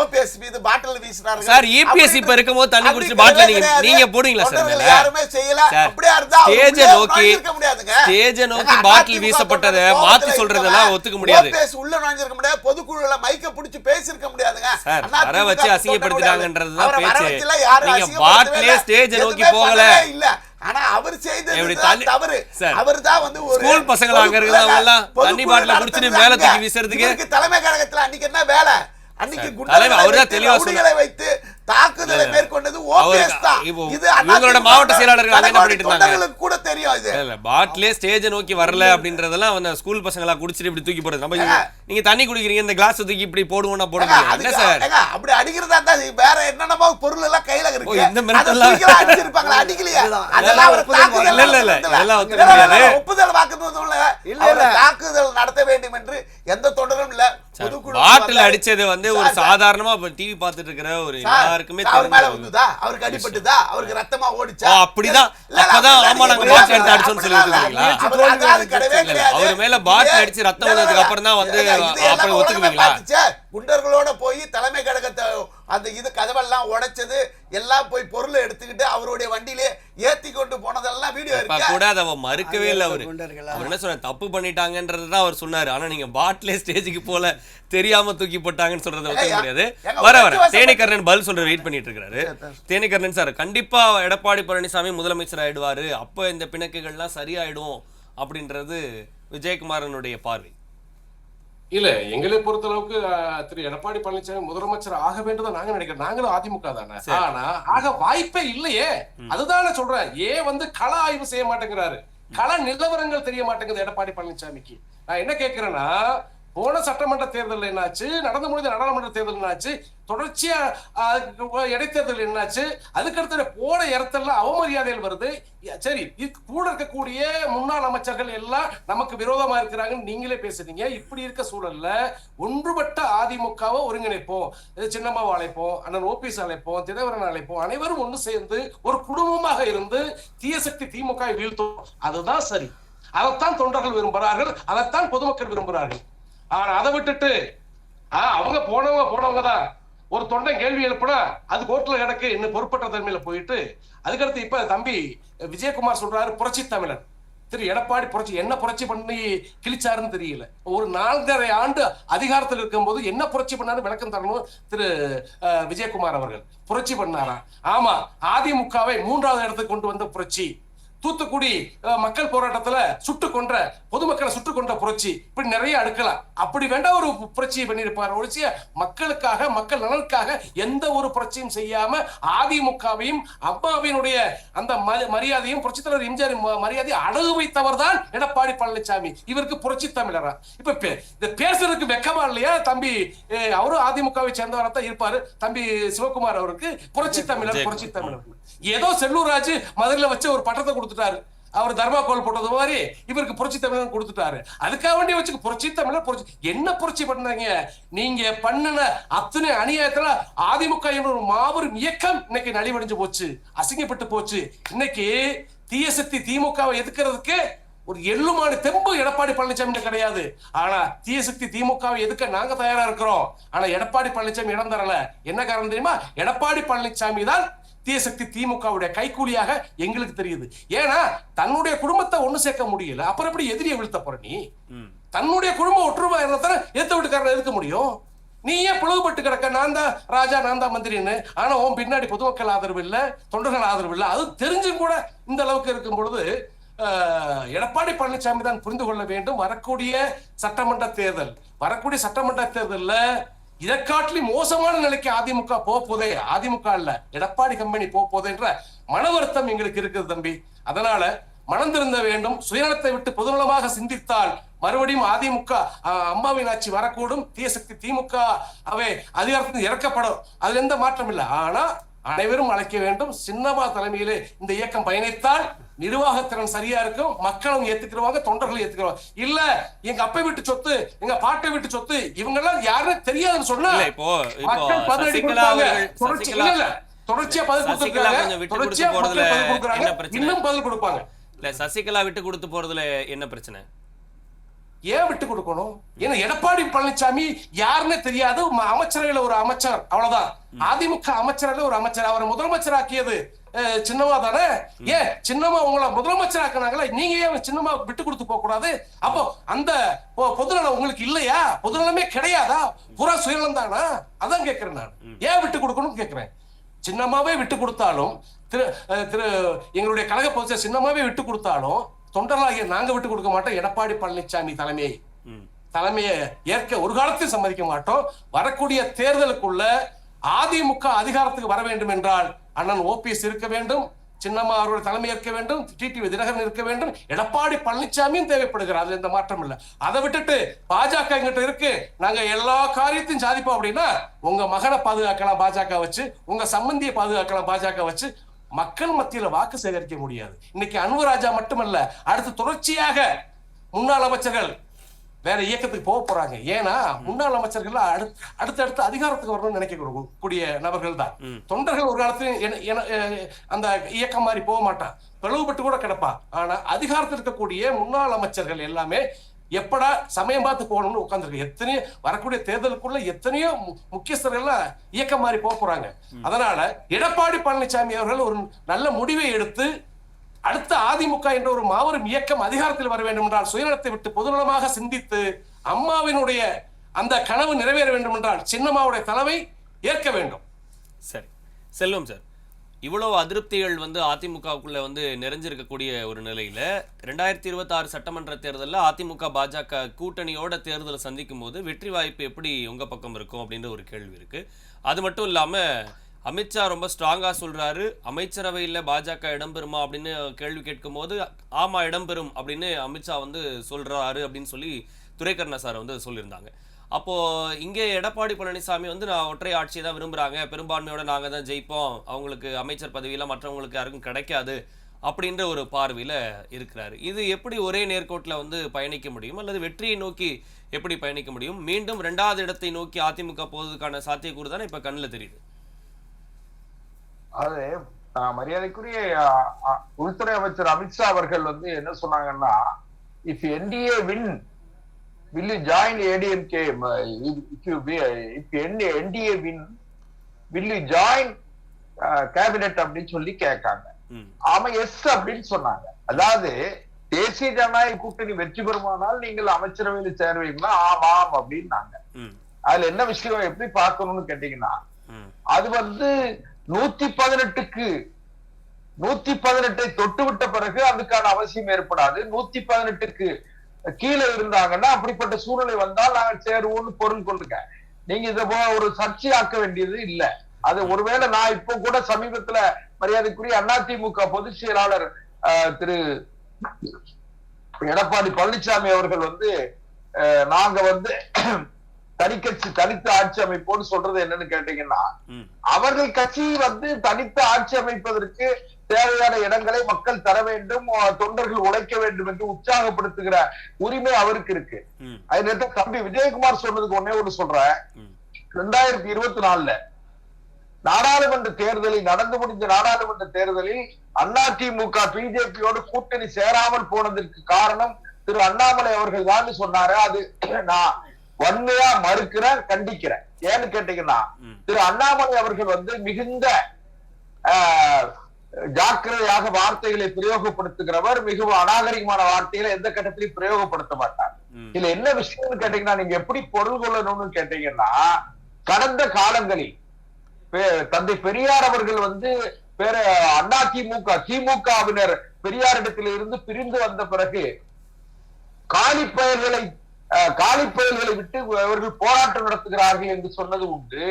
ஓபிஎஸ் மீது பாட்டில் வீசினாங்க சார். இபிஎஸ் இப்ப இருக்கும்போது தண்ணி குடிச்சிட்டு பாட்டில் நீங்க போடுவீங்களா சார்? யாருமே செய்யல. அப்படியே இருந்தா ஸ்டேஜ் நோக்கி பாட்டில் வீசப்பட்டதை மாத்தி சொல்றதெல்லாம் ஒத்துக்க முடியாது. உள்ள நுழைஞ்சிருக்க முடியாது, பொதுக்குழுல மைக்க பிடிச்சு பேசிருக்க முடியாதுங்க. வர வச்சு அசிங்கப்படுத்திட்டாங்கன்றதுதான் பேச்சு. நீங்க பாட்டிலே ஸ்டேஜ் நோக்கி போகல இல்ல. ஆனா அவர் செய்தது தவறு. அவர்தான் ஒரு ஸ்கூல் பசங்க அங்க இருக்கிறவங்க எல்லாம் தண்ணி பாட்டில குடிச்சிட்டு மேல தூக்கி வீசுறதுக்கு தலைமை கழகத்துல அன்னைக்கு என்ன வேலை? அன்னைக்கு தலைவர் அவர்தான் தெளிவா குண்டர்களை வைத்து தாக்குதலை மேற்கொண்டது ஓபிஎஸ் தான். இது இவங்களோட மாவட்ட செயலாளர்கள் அங்க என்ன பண்ணிட்டு இருந்தாங்க தொண்டர்களுக்கு கூட தெரியும். இது இல்ல பாட்டிலே ஸ்டேஜ் நோக்கி வரல அப்படின்றதெல்லாம் வந்து ஸ்கூல் பசங்களா குடிச்சிட்டு இப்படி தூக்கி போடுறது. நம்ம நீங்க தண்ணி குடிக்கிறீங்க இந்த கிளாஸ் தூக்கி இப்படி போடுவோம்னா போட முடியாது. என்ன சார் அப்படி அடிக்கிறதா தான் வேற என்னென்னமோ பொருள் எல்லாம் கையில இருக்கு. இந்த மிரட்டல்லாம் அடிச்சிருப்பாங்களா? அடிக்கலையா? அதெல்லாம் ஒரு தாக்குதல் இல்ல இல்ல இல்ல இதெல்லாம் ஒத்துக்க முடியாது. ஒப்புதல் வாக்குமூலம் தாக்குதல் நடத்த வேண்டும் என்று எந்த தொடரும் இல்ல. பாட்டில் அடிச்சது வந்து ஒரு சாதாரணமா டிவி பார்த்துட்டு இருக்கிற ஒரு எல்லாருக்குமே தெரியுதா? அவருக்கு அடிபட்டுதா? அவருக்கு ரத்தமா ஓடிச்சா? அப்படிதான் அப்பதான் ஆமா நாங்க பாட்டில் எடுத்து அடிச்சோம்னு சொல்லி ஒத்துக்குவீங்களா? அவர் மேல பாட்டில் அடிச்சு ரத்தம் வந்ததுக்கு அப்புறம் தான் வந்து அப்புறம் ஒத்துக்குவீங்களா? குண்டர்களோட போய் தலைமை கழகத்தை அந்த இது கதவெல்லாம் உடைச்சது எல்லாம் போய் பொருளை எடுத்துக்கிட்டு அவருடைய வண்டியிலே ஏத்தி கொண்டு போனதெல்லாம் வீடியோ இருக்கு. கூட அதை மறுக்கவே இல்லை. அவர் என்ன சொன்ன தப்பு பண்ணிட்டாங்கன்றதுதான் அவர் சொன்னாரு. ஆனா நீங்க பாட்டிலே ஸ்டேஜுக்கு போல தெரியாம தூக்கி போட்டாங்கன்னு சொல்றதை ஒத்துக்க முடியாது. வர தேனிகர்ணன் பதில் சொல்ற வெயிட் பண்ணிட்டு இருக்காரு. தேனிகர்ணன் சார் கண்டிப்பா எடப்பாடி பழனிசாமி முதலமைச்சர் ஆயிடுவாரு, அப்ப இந்த பிணக்குகள்லாம் சரியாயிடும் அப்படின்றது விஜயகுமாரனுடைய பார்வை. இல்ல எங்களை பொறுத்த அளவுக்கு திரு எடப்பாடி பழனிசாமி முதலமைச்சர் ஆக வேண்டியதான் நாங்க நினைக்கிறோம். நாங்களும் அதிமுக தானே. ஆனா ஆக வாய்ப்பே இல்லையே. அதுதானே சொல்றேன். ஏன் வந்து கள ஆய்வு செய்ய மாட்டேங்கிறாரு? கள நிலவரங்கள் தெரிய மாட்டேங்குது எடப்பாடி பழனிசாமிக்கு. நான் என்ன கேட்கிறேன்னா, போன சட்டமன்ற தேர்தல் என்னாச்சு, நடந்து முடிந்த நாடாளுமன்ற தேர்தல் என்னாச்சு, தொடர்ச்சியா இடைத்தேர்தல் என்னாச்சு, அதுக்கடுத்து போன இடத்தெல்லாம் அவமரியாதைகள் வருது. சரி, இது கூட இருக்கக்கூடிய முன்னாள் அமைச்சர்கள் எல்லாம் நமக்கு விரோதமா இருக்கிறாங்கன்னு நீங்களே பேசுறீங்க. இப்படி இருக்க சூழல்ல ஒன்றுபட்ட அதிமுகவை ஒருங்கிணைப்போம், சின்னம்மாவை அழைப்போம், அண்ணன் ஓபிஎஸ் அழைப்போம், தினகரன் அழைப்போம், அனைவரும் ஒன்று சேர்ந்து ஒரு குடும்பமாக இருந்து தீய சக்தி திமுக வீழ்த்தும். அதுதான் சரி. அதைத்தான் தொண்டர்கள் விரும்புகிறார்கள், அதைத்தான் பொதுமக்கள் விரும்புகிறார்கள். ஆனா அதை விட்டுட்டு அவங்க போனவங்க தான் ஒரு தொண்டை கேள்வி எழுப்பினா அது கோர்ட்ல கிடக்கு இன்னும் பொறுப்பற்ற தன்மையில போயிட்டு அதுக்கடுத்து இப்ப தம்பி விஜயகுமார் சொல்றாரு புரட்சி தமிழன். திரு எடப்பாடி என்ன புரட்சி பண்ணி கிழிச்சாருன்னு தெரியல. ஒரு 4.5 ஆண்டு அதிகாரத்தில் இருக்கும் போது என்ன புரட்சி பண்ணாரு விளக்கம் தரணும் திரு விஜயகுமார் அவர்கள். புரட்சி பண்ணாரா? ஆமா, அதிமுகவை 3வது இடத்துக்கு கொண்டு வந்த புரட்சி. தூத்துக்குடி மக்கள் போராட்டத்துல பொதுமக்களை சுட்டு கொண்ட புரட்சி. இப்படி நிறைய அடுக்கலாம். அப்படி வேண்டாம் ஒரு புரட்சியை பண்ணியிருப்பார். ஒழிச்சிய மக்களுக்காக மக்கள் நலனுக்காக எந்த ஒரு புரட்சியும் செய்யாம அதிமுகவையும் அம்மாவினுடைய அந்த மரியாதையும் புரட்சி தலைவர் எம்ஜிஆர் மரியாதையை அடகு வைத்தவர் தான் எடப்பாடி பழனிசாமி. இவருக்கு புரட்சி தமிழரா? இப்ப இந்த பேசுறதுக்கு வெக்கமா இல்லையா? தம்பி அவரும் அதிமுகவை சேர்ந்தவரா தான் இருப்பாரு. தம்பி சிவகுமார் அவருக்கு புரட்சி தமிழர் ஏதோ செல்லூர் ராஜு மதுரையில வச்ச ஒரு பட்டத்தை கொடுத்துட்டாரு. அவர் தர்மாக்கோல் போட்டது மாதிரி இவருக்கு புரட்சி தமிழர் கொடுத்துட்டாரு. அதுக்காக வேண்டிய வச்சு புரட்சி தமிழர் என்ன புரட்சி பண்ணாங்க? நீங்க பண்ணின அத்தனை அநியாயத்துல அதிமுக என்ற ஒரு மாபெரும் இயக்கம் இன்னைக்கு நலிவடைஞ்சு போச்சு, அசிங்கப்பட்டு போச்சு. இன்னைக்கு தீய சக்தி திமுகவை எதிர்க்கிறதுக்கு ஒரு எள்ளுமாடு தெம்பு எடப்பாடி பழனிசாமி கிடையாது. ஆனா தீய சக்தி திமுகவை எதுக்க நாங்க தயாரா இருக்கிறோம். ஆனா எடப்பாடி பழனிசாமி இடம் தரல. என்ன காரணம் தெரியுமா? எடப்பாடி பழனிசாமி தான் தீயசக்தி திமுகவுடைய கைக்கூலியாக எங்களுக்கு தெரியுது. ஏன்னா தன்னுடைய குடும்பத்தை ஒண்ணு சேர்க்க முடியல, அப்புறம் எப்படி எதிரியை வீழ்த்த போற? நீ தன்னுடைய குடும்பம் ஒற்றுமை இருந்தா எதிர்த்து வீட்டுக்காரன் எதுக்க முடியும்? நீ ஏன் பிளவுபட்டு கிடக்க? நான் தான் ராஜா, நான் தான் மந்திரின்னு. ஆனா உன் பின்னாடி பொதுமக்கள் ஆதரவு இல்ல, தொண்டர்கள் ஆதரவு இல்ல. அது தெரிஞ்சும் கூட இந்த அளவுக்கு இருக்கும் பொழுது எடப்பாடி பழனிசாமி தான் புரிந்து கொள்ள வேண்டும். வரக்கூடிய சட்டமன்ற தேர்தல்ல இதை காட்டிலும் மோசமான நிலைக்கு அதிமுக போதே, அதிமுக இல்ல எடப்பாடி கம்பெனி போதேன்ற மன வருத்தம் எங்களுக்கு இருக்குது தம்பி. அதனால மனம் திருந்த வேண்டும். சுயநலத்தை விட்டு பொதுநலமாக சிந்தித்தால் மறுபடியும் அதிமுக அம்மாவின் ஆட்சி வரக்கூடும். தீயசக்தி திமுக அவை அதிகாரத்தில் இறக்கப்படும். அதுல எந்த மாற்றம் இல்லை. ஆனா அனைவரும் அழைக்க வேண்டும். சின்னம்மா தலைமையிலே இந்த இயக்கம் பயணித்தால் நிர்வாகத்திறன் சரியா இருக்கும், மக்களும் ஏத்துக்கிறவாங்க, தொண்டர்களும் ஏத்துக்கிறவாங்க. இல்ல எங்க அப்பை விட்டு சொத்து, எங்க பாட்டை விட்டு சொத்து, இவங்க எல்லாம் யாருன்னு தெரியாதுன்னு சொன்னா மக்கள் பதிலடி கொடுப்பாங்க. தொடர்ச்சியா பதில் கொடுத்துருக்காங்க, இன்னும் பதில் கொடுப்பாங்க. இல்ல சசிகலா விட்டு கொடுத்து போறதுல என்ன பிரச்சனை? ஏன் விட்டு கொடுக்கணும்? ஏன்னா எடப்பாடி பழனிசாமி யாருன்னு தெரியாது. அமைச்சரவையில ஒரு அமைச்சர், அவ்வளவுதான். அதிமுக அமைச்சரவையில ஒரு அமைச்சர். அவரை முதலமைச்சர் ஆக்கியது சின்னமா தானே. ஏன் சின்னமா உங்களை முதலமைச்சர் ஆக்கினாங்களா? நீங்க ஏன் சின்னமா விட்டு கொடுத்து போக கூடாது? அப்போ அந்த பொதுநலம் உங்களுக்கு இல்லையா? பொதுநலமே கிடையாதா? புறா சுயநலம் தானா? அதான் கேட்கிறேன் நான். ஏன் விட்டு கொடுக்கணும் கேட்கிறேன். சின்னமாவே விட்டு கொடுத்தாலும் திரு எங்களுடைய கழக பொதுச்செயலாளர் சின்னமாவே விட்டு கொடுத்தாலும் தொண்டர்களாகிய நாங்க விட்டு கொடுக்க மாட்டோம். எடப்பாடி பழனிசாமி தலைமையை தலைமையை ஏற்க ஒரு காலத்தையும் சம்மதிக்க மாட்டோம். வரக்கூடிய தேர்தலுக்குள்ள அதிமுக அதிகாரத்துக்கு வர வேண்டும் என்றால் அண்ணன் ஓபிஎஸ் இருக்க வேண்டும், சின்னம்மா அவருடைய தலைமை ஏற்க வேண்டும், டிடிவி தினகரன் இருக்க வேண்டும், எடப்பாடி பழனிசாமியும் தேவைப்படுகிறார். அதுல எந்த மாற்றம் இல்லை. அதை விட்டுட்டு பாஜக எங்கிட்ட இருக்கு, நாங்க எல்லா காரியத்தையும் சாதிப்போம் அப்படின்னா உங்க மகனை பாதுகாக்கலாம் பாஜக வச்சு, உங்க சம்பந்தியை பாதுகாக்கலாம் பாஜக வச்சு, மக்கள் மத்தியில வாக்கு சேகரிக்க முடியாது. இன்னைக்கு அன்வர் ராஜா மட்டுமல்ல, அடுத்து தொடர்ச்சியாக முன்னாள் அமைச்சர்கள் வேற இயக்கத்துக்கு போக போறாங்க. ஏன்னா முன்னாள் அமைச்சர்கள் அடுத்தடுத்து அதிகாரத்துக்கு வரணும்னு நினைக்கக்கூடிய நபர்கள் தான். தொண்டர்கள் ஒரு காலத்துல அந்த இயக்கம் மாதிரி போக மாட்டான், பிளவுபட்டு கூட கிடப்பா. ஆனா அதிகாரத்தில் இருக்கக்கூடிய முன்னாள் அமைச்சர்கள் எல்லாமே எப்படா சமயம் பார்த்து போகணும்னு உட்கார்ந்துருக்கு. எத்தனையோ வரக்கூடிய தேர்தலுக்குள்ள எத்தனையோ முக்கியஸ்தர்கள் இயக்கம் மாதிரி போக போறாங்க. அதனால எடப்பாடி பழனிசாமி அவர்கள் ஒரு நல்ல முடிவை எடுத்து அடுத்த அதிமுக என்ற ஒரு மாபெரும் இயக்கம் அதிகாரத்தில் வர வேண்டும் என்றால் சுயநலத்தை விட்டு பொதுநலமாக சிந்தித்து அம்மாவினுடைய அந்த கனவு நிறைவேற வேண்டும் என்றால் சின்னம்மாவுடைய தலைமை ஏற்க வேண்டும். சரி செல்வம் சார், இவ்வளவு அதிருப்திகள் வந்து அதிமுகவுக்குள்ள வந்து நிறைஞ்சிருக்கக்கூடிய ஒரு நிலையில 2026 சட்டமன்ற தேர்தலில் அதிமுக பாஜக கூட்டணியோட தேர்தலை சந்திக்கும் போது வெற்றி வாய்ப்பு எப்படி உங்க பக்கம் இருக்கும் அப்படின்ற ஒரு கேள்வி இருக்கு. அது மட்டும் இல்லாம அமித்ஷா ரொம்ப ஸ்ட்ராங்கா சொல்றாரு, அமைச்சரவையில் பாஜக இடம்பெறுமா அப்படின்னு கேள்வி கேட்கும் போது ஆமா இடம்பெறும் அப்படின்னு அமித்ஷா வந்து சொல்றாரு அப்படின்னு சொல்லி துரைக்கண்ணா சார் வந்து சொல்லியிருந்தாங்க. அப்போ இங்கே எடப்பாடி பழனிசாமி வந்து நான் ஒற்றை ஆட்சியை தான் விரும்புறாங்க, பெரும்பான்மையோட நாங்க தான் ஜெயிப்போம், அவங்களுக்கு அமைச்சர் பதவியெல்லாம் மற்றவங்களுக்கு யாருக்கும் கிடைக்காது அப்படின்ற ஒரு பார்வையில இருக்கிறாரு. இது எப்படி ஒரே நேர்கோட்டில் வந்து பயணிக்க முடியும், அல்லது வெற்றியை நோக்கி எப்படி பயணிக்க முடியும்? மீண்டும் 2வது இடத்தை நோக்கி அதிமுக போவதற்கான சாத்தியக்கூறு தானே இப்ப கண்ணில் தெரியுது. அது மரியாதைக்குரிய உள்துறை அமைச்சர் அமித்ஷா அவர்கள் வந்து என்ன சொன்னாங்கன்னா, if NDA win will you join ADMK? If NDA win, will you join cabinet அப்படின்னு சொல்லி கேட்காங்க. ஆமா எஸ் அப்படின்னு சொன்னாங்க. அதாவது தேசிய ஜனநாயக கூட்டணி வெற்றி பெறுமானால் நீங்கள் அமைச்சரவையில் சேருவீங்களா? ஆமாம் அப்படின்னாங்க. அதுல என்ன விஷயம் எப்படி பார்க்கணும்னு கேட்டீங்கன்னா, அது வந்து 118 தொட்டு விட்ட பிறகு அதுக்கான அவசியம் ஏற்படாது. 118க்கு கீழே இருந்தாங்கன்னா அப்படிப்பட்ட சூழ்நிலை வந்தால் நாங்கள் சேருவோம்னு பொருள் கொள்ளுங்க. நீங்க இத ஒரு சர்ச்சையாக்க வேண்டியது இல்ல. அது ஒருவேளை நான் இப்போ கூட சமீபத்துல மரியாதைக்குரிய அதிமுக பொதுச் செயலாளர் திரு எடப்பாடி பழனிசாமி அவர்கள் வந்து நாங்க வந்து தனித்த ஆட்சி அமைப்போன்னு சொல்றது என்னன்னு கேட்டீங்கன்னா, அவர்கள் கட்சி வந்து தனித்த ஆட்சி அமைப்பதற்கு தேவையான இடங்களை மக்கள் தர வேண்டும், தொண்டர்கள் உழைக்க வேண்டும் என்று உற்சாகப்படுத்துகிற உரிமை அவருக்கு இருக்கு. அது தம்பி விஜயகுமார் சொன்னதுக்கு ஒன்னே ஒன்று சொல்றேன். 2024 நாடாளுமன்ற தேர்தலில் நடந்து முடிந்த நாடாளுமன்ற தேர்தலில் அதிமுக பிஜேபியோடு கூட்டணி சேராமல் போனதற்கு காரணம் திரு அண்ணாமலை அவர்கள் தான் சொன்னாரு. அது நான் வன்மையா மறுக்கிறேன், கண்டிக்கிறேன். ஏன்னு கேட்டீங்கன்னா, திரு அண்ணாமலை அவர்கள் வந்து மிகுந்த ஜாக்கிரதையாக வார்த்தைகளை பிரயோகப்படுத்துகிறவர். மிகவும் அநாகரிகமான வார்த்தைகளை எந்த கட்டத்திலையும் பிரயோகப்படுத்த மாட்டார். இதுல என்ன விஷயம்னு கேட்டீங்கன்னா, நீங்க எப்படி பொருள் கொள்ளணும்னு கேட்டீங்கன்னா, கடந்த காலங்களில் தந்தை பெரியார் அவர்கள் வந்து திமுகவினர் பெரியாரிடத்தில் இருந்து பிரிந்து வந்த பிறகு காலிப்பயல்களை விட்டு அவர்கள் போராட்டம் நடத்துகிறார்கள் என்று சொன்னது உண்டு.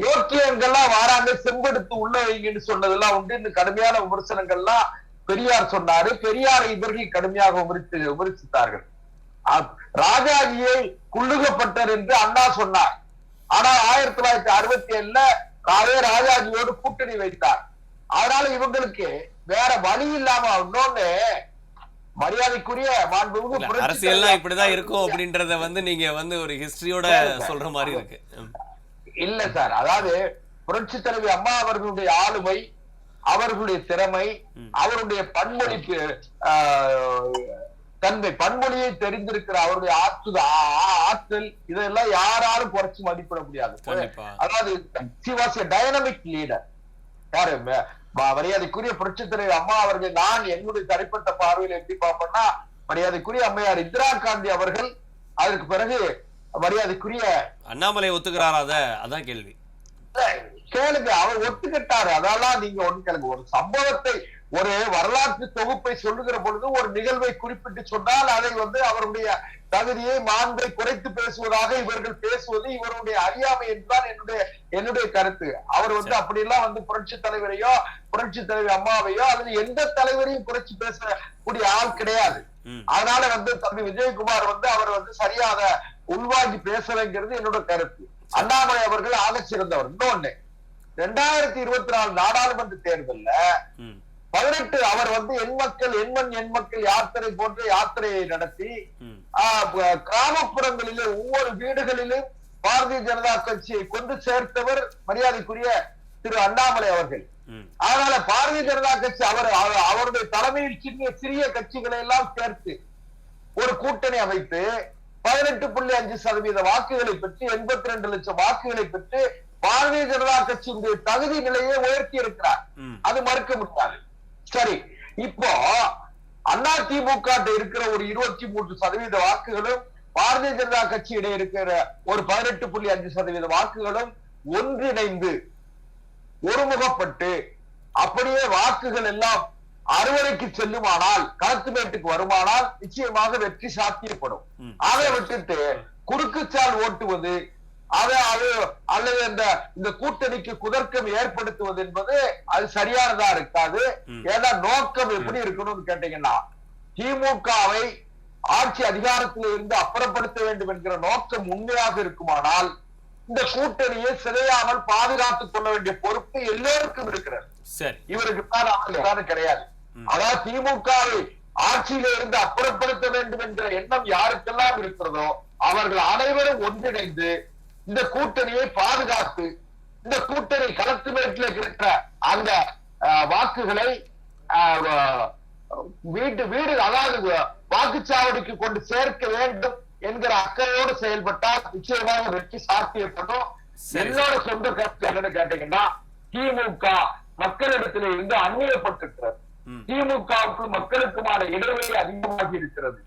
யோக்கியங்கள்லாம் வாராங்க, செம்பெடுத்து உள்ள வைங்கன்னு சொன்னதெல்லாம் உண்டு. இந்த கடுமையான விமர்சனங்கள்லாம் பெரியார் சொன்னாரு. பெரியாரை இவர்கள் கடுமையாக விமர்சித்தார்கள். ராஜாஜியை குள்ளுகப்பட்டர் என்று அண்ணா சொன்னார். ஆனா 1967 அதே ராஜாஜியோடு கூட்டணி வைத்தார். அதனால இவங்களுக்கு வேற வழி இல்லாம இன்னொன்னு மரியாதைக்குரிய மாண்புமிகு அரசியல்லாம் இப்படிதான் இருக்கும் அப்படின்றத வந்து நீங்க வந்து ஒரு ஹிஸ்டரியோட சொல்ற மாதிரி இருக்கு. இல்ல சார், அதாவது புரட்சி தலைவி அம்மா அவர்களுடைய ஆளுமை, அவர்களுடைய திறமை, அவருடைய பன்மொழி தன்மை, பன்மொழியை தெரிந்திருக்கிற அவருடைய ஆற்றல், இதெல்லாம் யாராலும் குறைச்சு மதிப்பிட முடியாது. அதாவது she was a dynamic leader. யாரு மரியாதைக்குரிய புரட்சி தலைவி அம்மா அவர்கள், நான் என்னுடைய தனிப்பட்ட பார்வையில் எப்படி பார்ப்பேன்னா, மரியாதைக்குரிய அம்மையார் இந்திரா காந்தி அவர்கள், அதற்கு பிறகு மரியாதைக்குரிய அண்ணாமலை ஒத்துக்கிறாரா? அதான் கேள்வி. கேளுங்க, அவர் ஒத்துக்கிட்டாரு. அதெல்லாம் நீங்க ஒண்ணு கேளுங்க. ஒரு சம்பவத்தை ஒரு வரலாற்று தொகுப்பை சொல்லுகிற பொழுது ஒரு நிகழ்வை குறிப்பிட்டு சொன்னால் அதை அவருடைய தகுதியை மாண்பை குறைத்து பேசுவதாக இவர்கள் பேசுவது இவருடைய அறியாமை என்றுதான் என்னுடைய கருத்து. அவர் அப்படியெல்லாம் புரட்சி தலைவரையோ புரட்சி தலைவர் அம்மாவையோ அல்லது எந்த தலைவரையும் குறைச்சு பேசக்கூடிய ஆள் கிடையாது. அதனால தம்பி விஜயகுமார் அவர் சரியாக உள்வாங்கி பேசலைங்கிறது என்னோட கருத்து. அண்ணாமலை அவர்கள் ஆக சிறந்தவர். இன்னொன்னு 2024 நாடாளுமன்ற தேர்தல்ல 18 அவர் எண் மக்கள் யாத்திரை போன்ற யாத்திரையை நடத்தி கிராமப்புறங்களிலே ஒவ்வொரு வீடுகளிலும் பாரதிய ஜனதா கட்சியை கொண்டு சேர்த்தவர் மரியாதைக்குரிய திரு அண்ணாமலை அவர்கள். அதனால பாரதிய ஜனதா கட்சி அவருடைய தலைமையில் சிறிய கட்சிகளை எல்லாம் சேர்த்து ஒரு கூட்டணி அமைத்து 18.5% வாக்குகளை பெற்று 82 லட்சம் வாக்குகளை பெற்று பாரதிய ஜனதா கட்சியினுடைய தகுதி நிலையை உயர்த்தி இருக்கிறார். அது மறுக்க முடியாது. சரி, இப்போ அதிமுக இருக்கிற ஒரு 23% வாக்குகளும் பாரதிய ஜனதா கட்சியிட இருக்கிற ஒரு 18.5% வாக்குகளும் ஒன்றிணைந்து ஒருமுகப்பட்டு அப்படியே வாக்குகள் எல்லாம் அறுவடைக்கு செல்லுமானால் களத்துமேட்டுக்கு வருமானால் நிச்சயமாக வெற்றி சாத்தியப்படும். அதை விட்டுட்டு குறுக்குச்சால் ஓட்டுவது அல்லது இந்த கூட்டணிக்கு குதர்க்கம் ஏற்படுத்துவது என்பது அது சரியானதா இருக்காது. ஏன்னா நோக்கம் எப்படி இருக்கணும்னு கேட்டீங்கன்னா திமுகவை ஆட்சி அதிகாரத்தில் இருந்து அப்புறப்படுத்த வேண்டும் என்கிற நோக்கம் உண்மையாக இருக்குமானால் இந்த கூட்டணியை சிதையாமல் பாதுகாத்துக் கொள்ள வேண்டிய பொறுப்பு எல்லோருக்கும் இருக்கிறது. இவருக்கு தான் கிடையாது. அதாவது திமுகவை ஆட்சியில இருந்து அப்புறப்படுத்த வேண்டும் என்ற எண்ணம் யாருக்கெல்லாம் இருக்கிறதோ அவர்கள் அனைவரும் ஒன்றிணைந்து இந்த கூட்டணியை பாதுகாத்து இந்த கூட்டணி களத்து மேட்டில் இருக்கிற அந்த வாக்குகளை வீடு அதாவது வாக்குச்சாவடிக்கு கொண்டு சேர்க்க வேண்டும் என்கிற அக்கறையோடு செயல்பட்டால் நிச்சயமாக வெற்றி சாத்தியப்படும். என்னோட சொந்த கருத்து என்னன்னு கேட்டீங்கன்னா திமுக மக்களிடத்திலே இருந்து அந்நியப்பட்டிருக்கிறது. திமுகவுக்கு மக்களுக்குமான இடைவெளி அதிகமாகி இருக்கிறது.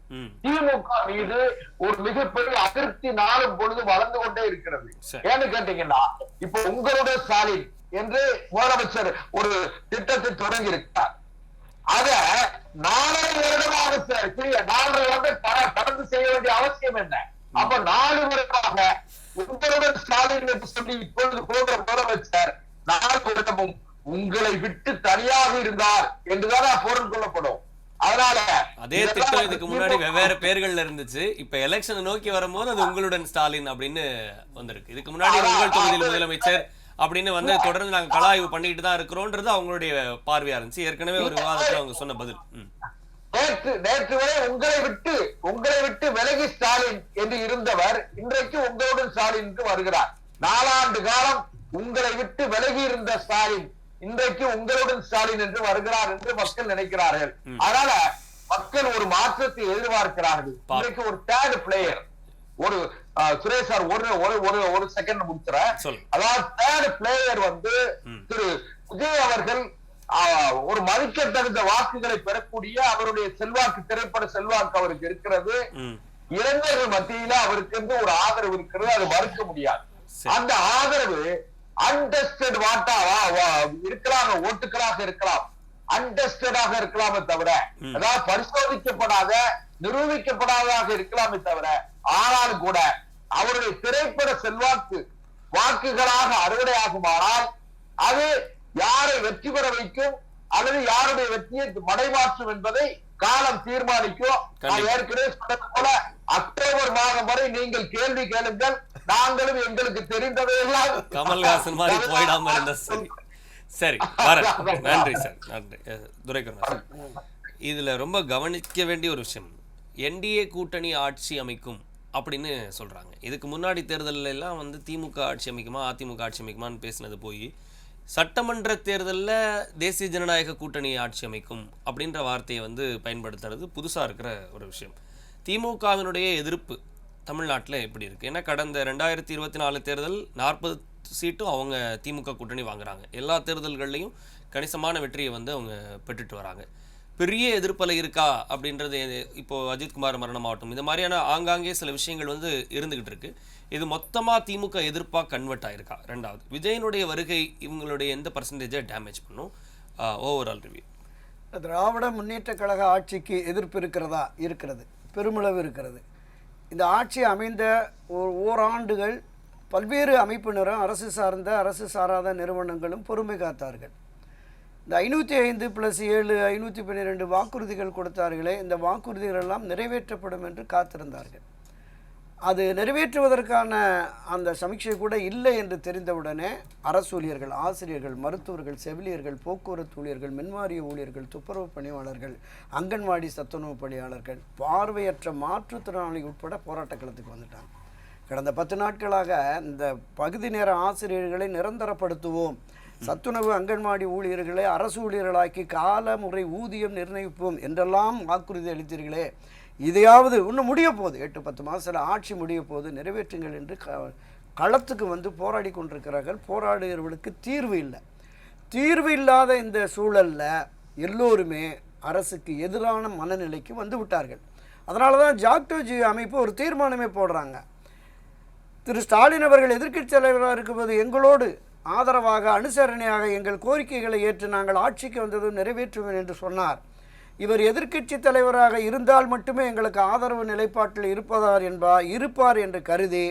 திமுக மீது ஒரு மிகப்பெரிய அதிருப்தி நாளும் பொழுது வளர்ந்து கொண்டே இருக்கிறது. ஏன்னு கேட்டீங்கன்னா இப்ப உங்களுடைய ஸ்டாலின் என்று முதலமைச்சர் ஒரு திட்டத்தை தொடங்கி இருக்கிறார். அத 4 வருடமாக கடந்து செய்ய வேண்டிய அவசியம் என்ன? அப்ப 4 வருடமாக உங்களுடன் ஸ்டாலின் என்று சொல்லி இப்பொழுது போன்ற முதலமைச்சர் 4 வருடமும் உங்களை விட்டு தனியாக இருந்தார் என்றுதான் பொருள் கொள்ளப்படும். அதனால அதே திட்டம் இதுக்கு முன்னாடி வெவ்வேறு பேர்கள்ல இருந்துச்சு. இப்ப எலெக்ஷன் நோக்கி வரும்போது அது உங்களுடன் ஸ்டாலின் அப்படின்னு வந்திருக்கு. இதுக்கு முன்னாடி உங்கள் தொகுதியில் முதலமைச்சர் அப்படின்னு தொடர்ந்து நாங்க கலாய்வு பண்ணிட்டு தான் இருக்கிறோம்ன்றது அவங்களுடைய பார்வையா இருந்துச்சு. ஏற்கனவே ஒரு விவாதத்துல அவங்க சொன்ன பதில். நேற்று வரை உங்களை விட்டு விலகி ஸ்டாலின் என்று இருந்தவர் இன்றைக்கு உங்களுடன் ஸ்டாலினுக்கு வருகிறார். 4 ஆண்டு காலம் உங்களை விட்டு விலகி இருந்த ஸ்டாலின் இன்றைக்கு உங்களுடன் ஸ்டாலின் என்று வருகிறார் என்று மக்கள் நினைக்கிறார்கள். அதனால மக்கள் ஒரு மாற்றத்தை எதிர்பார்க்கிறார்கள். இன்றைக்கு ஒரு தேர்ட் பிளேயர் ஒரு சுரேஷ் சார் ஒரு செகண்ட் முடிச்சுறேன். அதாவது தேர்ட் பிளேயர் திரு விஜய் அவர்கள் ஒரு மதிக்கத்தகுந்த வாக்குகளை பெறக்கூடிய அவருடைய செல்வாக்கு திரைப்பட செல்வாக்கு அவருக்கு இருக்கிறது. இளைஞர்கள் மத்தியில அவருக்கு ஒரு ஆதரவு இருக்கிறது, அது மறுக்க முடியாது. அந்த ஆதரவு அன்டெஸ்டட் இருக்கலாம், ஓட்டுகளாக இருக்கலாம், அன்டெஸ்டடாக இருக்கலாமே தவிர அதாவது பரிசோதிக்கப்படாத நிரூபிக்கப்படாததாக இருக்கலாமே தவிர ஆனாலும் கூட அவருடைய திரைப்பட செல்வாக்கு வாக்குகளாக அறுவடையாகுமானால் அது யாரை வெற்றி பெற வைக்கும் அல்லது யாருடைய வெற்றியை மடைமாற்றும் என்பதை காலம் தீர்மானிக்கும். நான் ஏற்கனவே சொன்னது போல அக்டோபர் மாதம் வரை நீங்கள் கேள்வி கேளுங்கள், நாங்களும் எங்களுக்கு தெரிந்ததையெல்லாம் கமல்ஹாசன் மாதிரி போயிடாம இருந்த சரி. நன்றி சார், நன்றி துரைக்கண்ணா சார். இதுல ரொம்ப கவனிக்க வேண்டிய ஒரு விஷயம், என்டிஏ கூட்டணி ஆட்சி அமைக்கும் அப்படின்னு சொல்றாங்க. இதுக்கு முன்னாடி தேர்தலில் எல்லாம் திமுக ஆட்சி அமைக்குமா அதிமுக ஆட்சி அமைக்குமான்னு பேசினது போய் சட்டமன்ற தேர்தலில் தேசிய ஜனநாயக கூட்டணி ஆட்சி அமைக்கும் அப்படின்ற வார்த்தையை பயன்படுத்துறது புதுசாக இருக்கிற ஒரு விஷயம். திமுகவினுடைய எதிர்ப்பு தமிழ்நாட்டில் எப்படி இருக்குது? ஏன்னா கடந்த 2024 தேர்தல் 40 சீட்டும் அவங்க திமுக கூட்டணி வாங்குறாங்க. எல்லா தேர்தல்கள்லையும் கணிசமான வெற்றியை அவங்க பெற்றுட்டு வராங்க. பெரிய எதிர்ப்பலை இருக்கா அப்படின்றது இப்போது அஜித்குமார் மரணம் ஆகட்டும், இந்த மாதிரியான ஆங்காங்கே சில விஷயங்கள் இருந்துகிட்டு இருக்கு. இது மொத்தமாக திமுக எதிர்ப்பாக கன்வெர்ட் ஆயிருக்கா? ரெண்டாவது, விஜயனுடைய வருகை இவங்களுடைய எந்த பர்சன்டேஜை டேமேஜ் பண்ணும்? Overall review. திராவிட முன்னேற்ற கழக ஆட்சிக்கு எதிர்ப்பு இருக்கிறதா? இருக்கிறது, பெருமளவு இருக்கிறது. இந்த ஆட்சி அமைந்த ஓராண்டுகள் பல்வேறு அமைப்பினரும் அரசு சார்ந்த அரசு சாராத நிறுவனங்களும் பொறுமை காத்தார்கள். இந்த 505+7 512 வாக்குறுதிகள் கொடுத்தார்களே, இந்த வாக்குறுதிகள் எல்லாம் நிறைவேற்றப்படும் என்று காத்திருந்தார்கள். அது நிறைவேற்றுவதற்கான அந்த சமீட்சை கூட இல்லை என்று தெரிந்தவுடனே அரசு ஊழியர்கள், ஆசிரியர்கள், மருத்துவர்கள், செவிலியர்கள், போக்குவரத்து ஊழியர்கள், மின்வாரிய ஊழியர்கள், துப்புரவு பணியாளர்கள், அங்கன்வாடி சத்துணவு பணியாளர்கள், பார்வையற்ற மாற்றுத்திறனாளி உட்பட போராட்ட களத்துக்கு வந்துட்டாங்க. கடந்த 10 நாட்களாக இந்த பகுதி நேர ஆசிரியர்களை நிரந்தரப்படுத்துவோம், சத்துணவு அங்கன்வாடி ஊழியர்களை அரசு ஊழியர்களாக்கி காலமுறை ஊதியம் நிர்ணயிப்போம் என்றெல்லாம் வாக்குறுதி அளித்தீர்களே, இதையாவது இன்னும் முடிய போகுது, 8-10 மாதத்தில் ஆட்சி முடிய போது, நிறைவேற்றுங்கள் என்று களத்துக்கு வந்து போராடி கொண்டிருக்கிறார்கள். போராடுகிறவர்களுக்கு தீர்வு இல்லை. தீர்வு இல்லாத இந்த சூழலில் எல்லோருமே அரசுக்கு எதிரான மனநிலைக்கு வந்து விட்டார்கள். அதனால தான் ஜாக்டோஜி அமைப்பு ஒரு தீர்மானமே போடுறாங்க. திரு ஸ்டாலின் அவர்கள் எதிர்க்கட்சி தலைவராக இருக்கும்போது எங்களோடு ஆதரவாக அனுசரணையாக எங்கள் கோரிக்கைகளை ஏற்று நாங்கள் ஆட்சிக்கு வந்ததும் நிறைவேற்றுவேன் என்று சொன்னார். இவர் எதிர்க்கட்சி தலைவராக இருந்தால் மட்டுமே எங்களுக்கு ஆதரவு நிலைப்பாட்டில் இருப்பார் என்று கருதி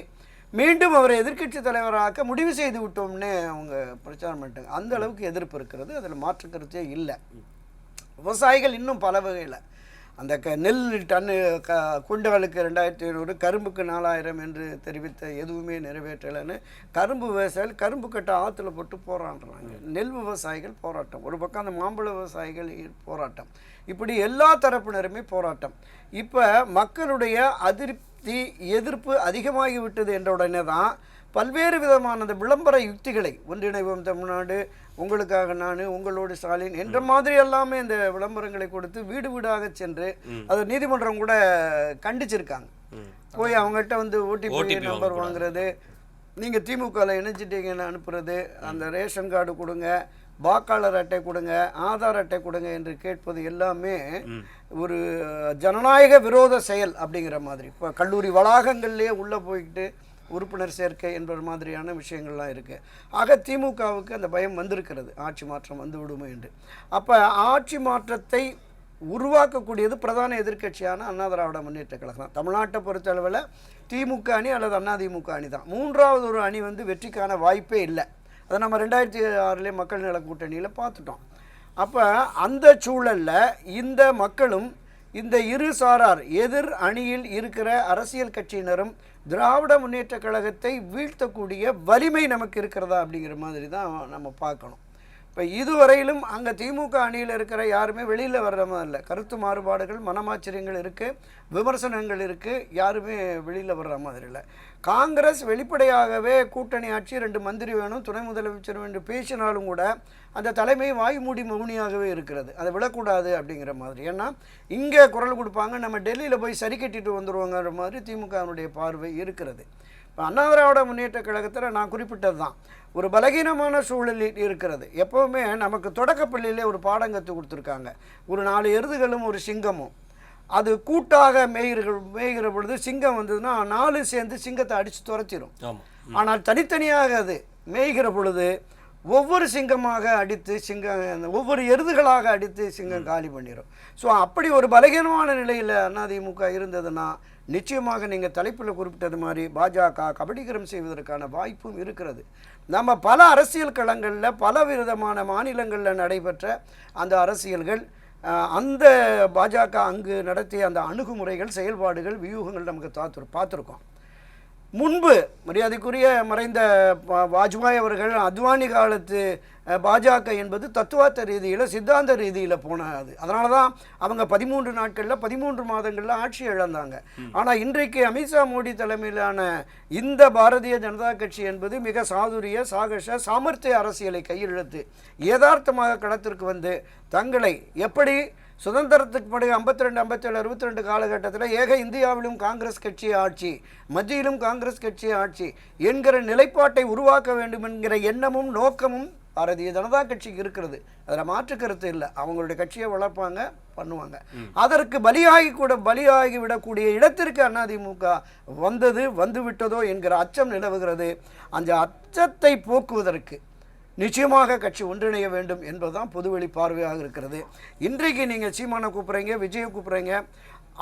மீண்டும் அவரை எதிர்க்கட்சி தலைவராக முடிவு செய்து விட்டோம்னு அவங்க பிரச்சாரம் பண்ணிட்டாங்க. அந்த அளவுக்கு எதிர்ப்பு இருக்கிறது, அதில் மாற்று கருத்தே இல்லை. விவசாயிகள் இன்னும் பல வகையில் அந்த நெல் டன்னு குண்டலுக்கு 2500, கரும்புக்கு 4000 என்று தெரிவித்த எதுவுமே நிறைவேற்றலைன்னு கரும்பு விவசாயிகள் கரும்பு கட்டை ஆற்றுல போட்டு போராடுறாங்க. நெல் விவசாயிகள் போராட்டம், ஒரு பக்கம் அந்த மாம்பழ விவசாயிகள் போராட்டம், இப்படி எல்லா தரப்பினருமே போராட்டம். இப்போ மக்களுடைய அதிருப்தி, எதிர்ப்பு அதிகமாகிவிட்டது என்ற உடனே தான் பல்வேறு விதமான அந்த விளம்பர யுக்திகளை, ஒன்றிணைவோம் தமிழ்நாடு, உங்களுக்காக நான், உங்களோடு ஸ்டாலின் என்ற மாதிரி எல்லாமே இந்த விளம்பரங்களை கொடுத்து வீடு வீடாக சென்று அது நீதிமன்றம் கூட கண்டிச்சிருக்காங்க. போய் அவங்ககிட்ட வந்து ஓடிபி நம்பர் வாங்குறது, நீங்கள் திமுகவில் இணைஞ்சிட்டீங்கன்னு அனுப்புறது, அந்த ரேஷன் கார்டு கொடுங்க, வாக்காளர் அட்டை கொடுங்க, ஆதார் அட்டை கொடுங்க என்று கேட்பது எல்லாமே ஒரு ஜனநாயக விரோத செயல் அப்படிங்கிற மாதிரி. இப்போ கல்லூரி வளாகங்கள்லேயே உள்ளே போய்கிட்டு உறுப்பினர் சேர்க்கை என்பது மாதிரியான விஷயங்கள்லாம் இருக்குது. ஆக திமுகவுக்கு அந்த பயம் வந்திருக்கிறது, ஆட்சி மாற்றம் வந்து விடுமோ என்று. அப்போ ஆட்சி மாற்றத்தை உருவாக்கக்கூடியது பிரதான எதிர்க்கட்சியான அண்ணா திராவிட முன்னேற்ற கழகம் தான். தமிழ்நாட்டை பொறுத்தளவில் திமுக அணி அல்லது அதிமுக அணி தான். மூன்றாவது ஒரு அணி வந்து வெற்றிக்கான வாய்ப்பே இல்லை. அதை நம்ம 2006 மக்கள் நல கூட்டணியில் பார்த்துட்டோம். அப்போ அந்த சூழலில் இந்த மக்களும் இந்த இரு சாரார் எதிர் அணியில் இருக்கிற அரசியல் கட்சியினரும் திராவிட முன்னேற்ற கழகத்தை வீழ்த்தக்கூடிய வலிமை நமக்கு இருக்கிறதா அப்படிங்கிற மாதிரி தான் நம்ம பார்க்கணும். இப்போ இதுவரையிலும் அங்கே திமுக அணியில் இருக்கிற யாருமே வெளியில் வர்ற மாதிரி இல்லை. கருத்து மாறுபாடுகள், மனமாச்சரியங்கள் இருக்குது, விமர்சனங்கள் இருக்குது, யாருமே வெளியில் வர்ற மாதிரி இல்லை. காங்கிரஸ் வெளிப்படையாகவே கூட்டணி ஆட்சி, 2 மந்திரி வேணும், துணை முதலமைச்சர் என்று பேசினாலும் கூட அந்த தலைமை வாய்மூடி மௌனியாகவே இருக்கிறது. அதை விடக்கூடாது அப்படிங்கிற மாதிரி. ஏன்னா இங்கே குரல் கொடுப்பாங்க, நம்ம டெல்லியில் போய் சரி கட்டிட்டு வந்துடுவோங்கிற மாதிரி திமுகவினுடைய பார்வை இருக்கிறது. இப்போ அண்ணா திராவிட முன்னேற்ற கழகத்தில் நான் குறிப்பிட்டது தான், ஒரு பலகீனமான சூழலில் இருக்கிறது. எப்போவுமே நமக்கு தொடக்கப்பள்ளியிலே ஒரு பாடம் கற்றுக் கொடுத்துருக்காங்க, ஒரு 4 எருதுகளும் ஒரு சிங்கமும், அது கூட்டாக மேய்கிற பொழுது சிங்கம் வந்ததுன்னா 4 சேர்ந்து சிங்கத்தை அடித்து துரத்திடும். ஆனால் தனித்தனியாக அது மேய்கிற பொழுது ஒவ்வொரு சிங்கமாக அடித்து ஒவ்வொரு எருதுகளாக அடித்து சிங்கம் காலி பண்ணிடும். ஸோ அப்படி ஒரு பலகீனமான நிலையில் அதிமுக இருந்ததுன்னா நிச்சயமாக நீங்கள் தலைப்பில் குறிப்பிட்டது மாதிரி பாஜக கபடீகரம் செய்வதற்கான வாய்ப்பும் இருக்கிறது. நம்ம பல அரசியல் களங்களில் பல விதமான மாநிலங்களில் நடைபெற்ற அந்த அரசியல்கள், அந்த பாஜக அங்கு நடத்திய அந்த அணுகுமுறைகள், செயல்பாடுகள், வியூகங்கள் நமக்கு பார்த்துருக்கோம். முன்பு மரியாதைக்குரிய மறைந்த வாஜ்பாய் அவர்கள் அத்வானி காலத்து பாஜக என்பது தத்துவார்த்த ரீதியில், சித்தாந்த ரீதியில் போனது. அதனால தான் அவங்க 13 நாட்களில் 13 மாதங்களில் ஆட்சி இழந்தாங்க. ஆனால் இன்றைக்கு அமித்ஷா மோடி தலைமையிலான இந்த பாரதிய ஜனதா கட்சி என்பது மிக சாதுரிய சாமர்த்திய அரசியலை கையில் இழுத்து யதார்த்தமாக களத்திற்கு வந்து தங்களை எப்படி சுதந்திரத்துக்கு பிறகு 52, 57, 62 காலகட்டத்தில் ஏக இந்தியாவிலும் காங்கிரஸ் கட்சி ஆட்சி, மத்தியிலும் காங்கிரஸ் கட்சி ஆட்சி என்கிற நிலைப்பாட்டை உருவாக்க வேண்டும் என்கிற எண்ணமும் நோக்கமும் பாரதிய ஜனதா கட்சிக்கு இருக்கிறது. அதில் மாற்று கருத்து இல்லை. அவங்களுடைய கட்சியை வளர்ப்பாங்க, பண்ணுவாங்க. அதற்கு பலியாகி விடக்கூடிய இடத்திற்கு அதிமுக வந்து விட்டதோ என்கிற அச்சம் நிலவுகிறது. அந்த அச்சத்தை போக்குவதற்கு நிச்சயமாக கட்சி ஒன்றிணைய வேண்டும் என்பதுதான் பொதுவெளி பார்வையாக இருக்கிறது. இன்றைக்கு நீங்கள் சீமானை கூப்பிட்றீங்க, விஜயை கூப்பிட்றீங்க.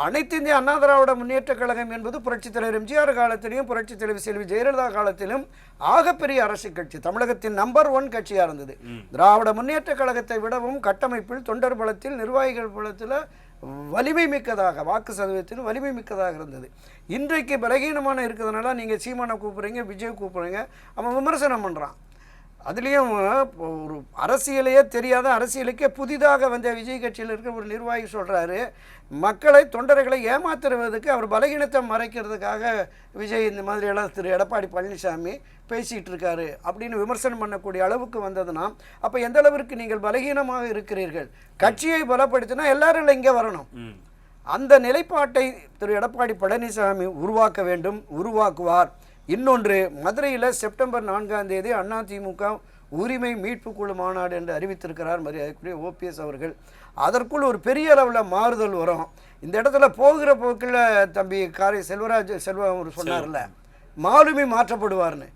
அனைத்து இந்திய அண்ணா திராவிட முன்னேற்ற கழகம் என்பது புரட்சித் தலைவர் எம்ஜிஆர் காலத்திலும் புரட்சித் தலைவர் செல்வி ஜெயலலிதா காலத்திலும் ஆகப்பெரிய அரசு கட்சி, தமிழகத்தின் நம்பர் 1 கட்சியாக இருந்தது. திராவிட முன்னேற்ற கழகத்தை விடவும் கட்டமைப்பில், தொண்டர் பலத்தில், நிர்வாகிகள் பலத்தில் வலிமை மிக்கதாக, வாக்கு சதவீதத்தில் வலிமை மிக்கதாக இருந்தது. இன்றைக்கு பலகீனமான இருக்கிறதுனால நீங்கள் சீமானை கூப்பிட்றீங்க, விஜய் கூப்பிட்றீங்க, அவன் விமர்சனம் பண்ணுறான். அதுலேயும் ஒரு அரசியலையே தெரியாத, அரசியலுக்கே புதிதாக வந்த விஜய் கட்சியில் இருக்கிற ஒரு நிர்வாகி சொல்கிறாரு, மக்களை, தொண்டர்களை ஏமாத்துறதுக்கு, அவர் பலகீனத்தை மறைக்கிறதுக்காக விஜய் இந்த மாதிரியெல்லாம் திரு எடப்பாடி பழனிசாமி பேசிகிட்டு இருக்காரு அப்படின்னு விமர்சனம் பண்ணக்கூடிய அளவுக்கு வந்ததுன்னா, அப்போ எந்த அளவிற்கு நீங்கள் பலகீனமாக இருக்கிறீர்கள்? கட்சியை பலப்படுத்தினா எல்லாரும் இங்கே வரணும். அந்த நிலைப்பாட்டை திரு எடப்பாடி பழனிசாமி உருவாக்க வேண்டும், உருவாக்குவார். இன்னொன்று, மதுரையில் செப்டம்பர் 4ஆம் தேதி அதிமுக உரிமை மீட்பு குழு மாநாடு என்று அறிவித்திருக்கிறார் மரியாதைக்குரிய ஓபிஎஸ் அவர்கள். அதற்குள் ஒரு பெரிய அளவில் மாறுதல் வரும். இந்த இடத்துல போகிற போக்கில் தம்பி செல்வராஜ் அவர் சொன்னார்ல, மாலுமி மாற்றப்படுவார்னு,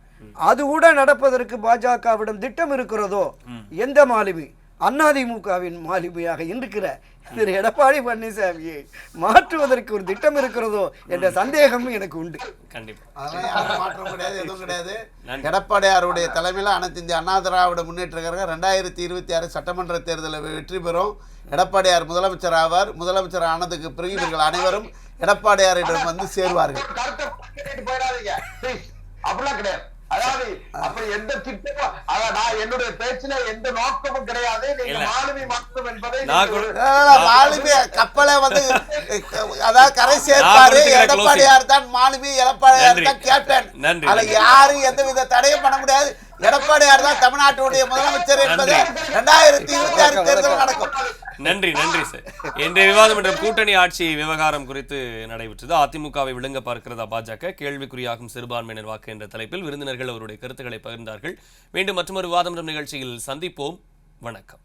அது கூட நடப்பதற்கு பாஜகவிடம் திட்டம் இருக்கிறதோ? எந்த மாலுமி? அதிமுகவின் மாலுமியாக இருக்கிற திரு எடப்பாடி பழனிசாமியை மாற்றுவதற்கு ஒரு திட்டம் இருக்கிறதோ என்ற சந்தேகம் எனக்கு உண்டு. கண்டிப்பா அதெல்லாம் யாரும் மாற்ற முடியாது, எதுவும் கிடையாது. எடப்பாடியாருடைய தலைமையில் அனைத்து இந்திய அண்ணா திராவிட முன்னேற்ற கழகம் 2026 சட்டமன்ற தேர்தலில் வெற்றி பெறும். எடப்பாடியார் முதலமைச்சர் ஆவார். முதலமைச்சர் ஆனதுக்கு பிறகு இவர்கள் அனைவரும் எடப்பாடியாரிடம் வந்து சேருவார்கள். அப்படிலாம் கிடையாது. அதாவது அப்படி எந்த திட்டமும், நான் என்னுடைய பேச்சுல எந்த நோக்கமும் கிடையாது. நீங்க மாலுமி மாற்றம் என்பதை மாலுமி கப்பலை வந்து அதாவது கரை சேர்ப்பாரு. எடப்பாடியார் தான் மாலுமி, எடப்பாடியார் தான் கேப்டன். அதுல யாரும் எந்தவித தடையும் பண்ண முடியாது. எடப்பாடியார் தான் தமிழ்நாட்டுடைய முதலமைச்சர் என்பது 2026 தேர்தல் நடக்கும். நன்றி சார். இன்றைய விவாதம் என்ற கூட்டணி ஆட்சி விவகாரம் குறித்து நடைபெற்றது. அதிமுகவை விழுங்க பார்க்கிறதா பாஜக, கேள்விக்குறியாகும் சிறுபான்மையினர் வாக்கு என்ற தலைப்பில் விருந்தினர்கள் அவருடைய கருத்துக்களை பகிர்ந்தார்கள். மீண்டும் மற்றொரு விவாதம் நிகழ்ச்சியில் சந்திப்போம். வணக்கம்.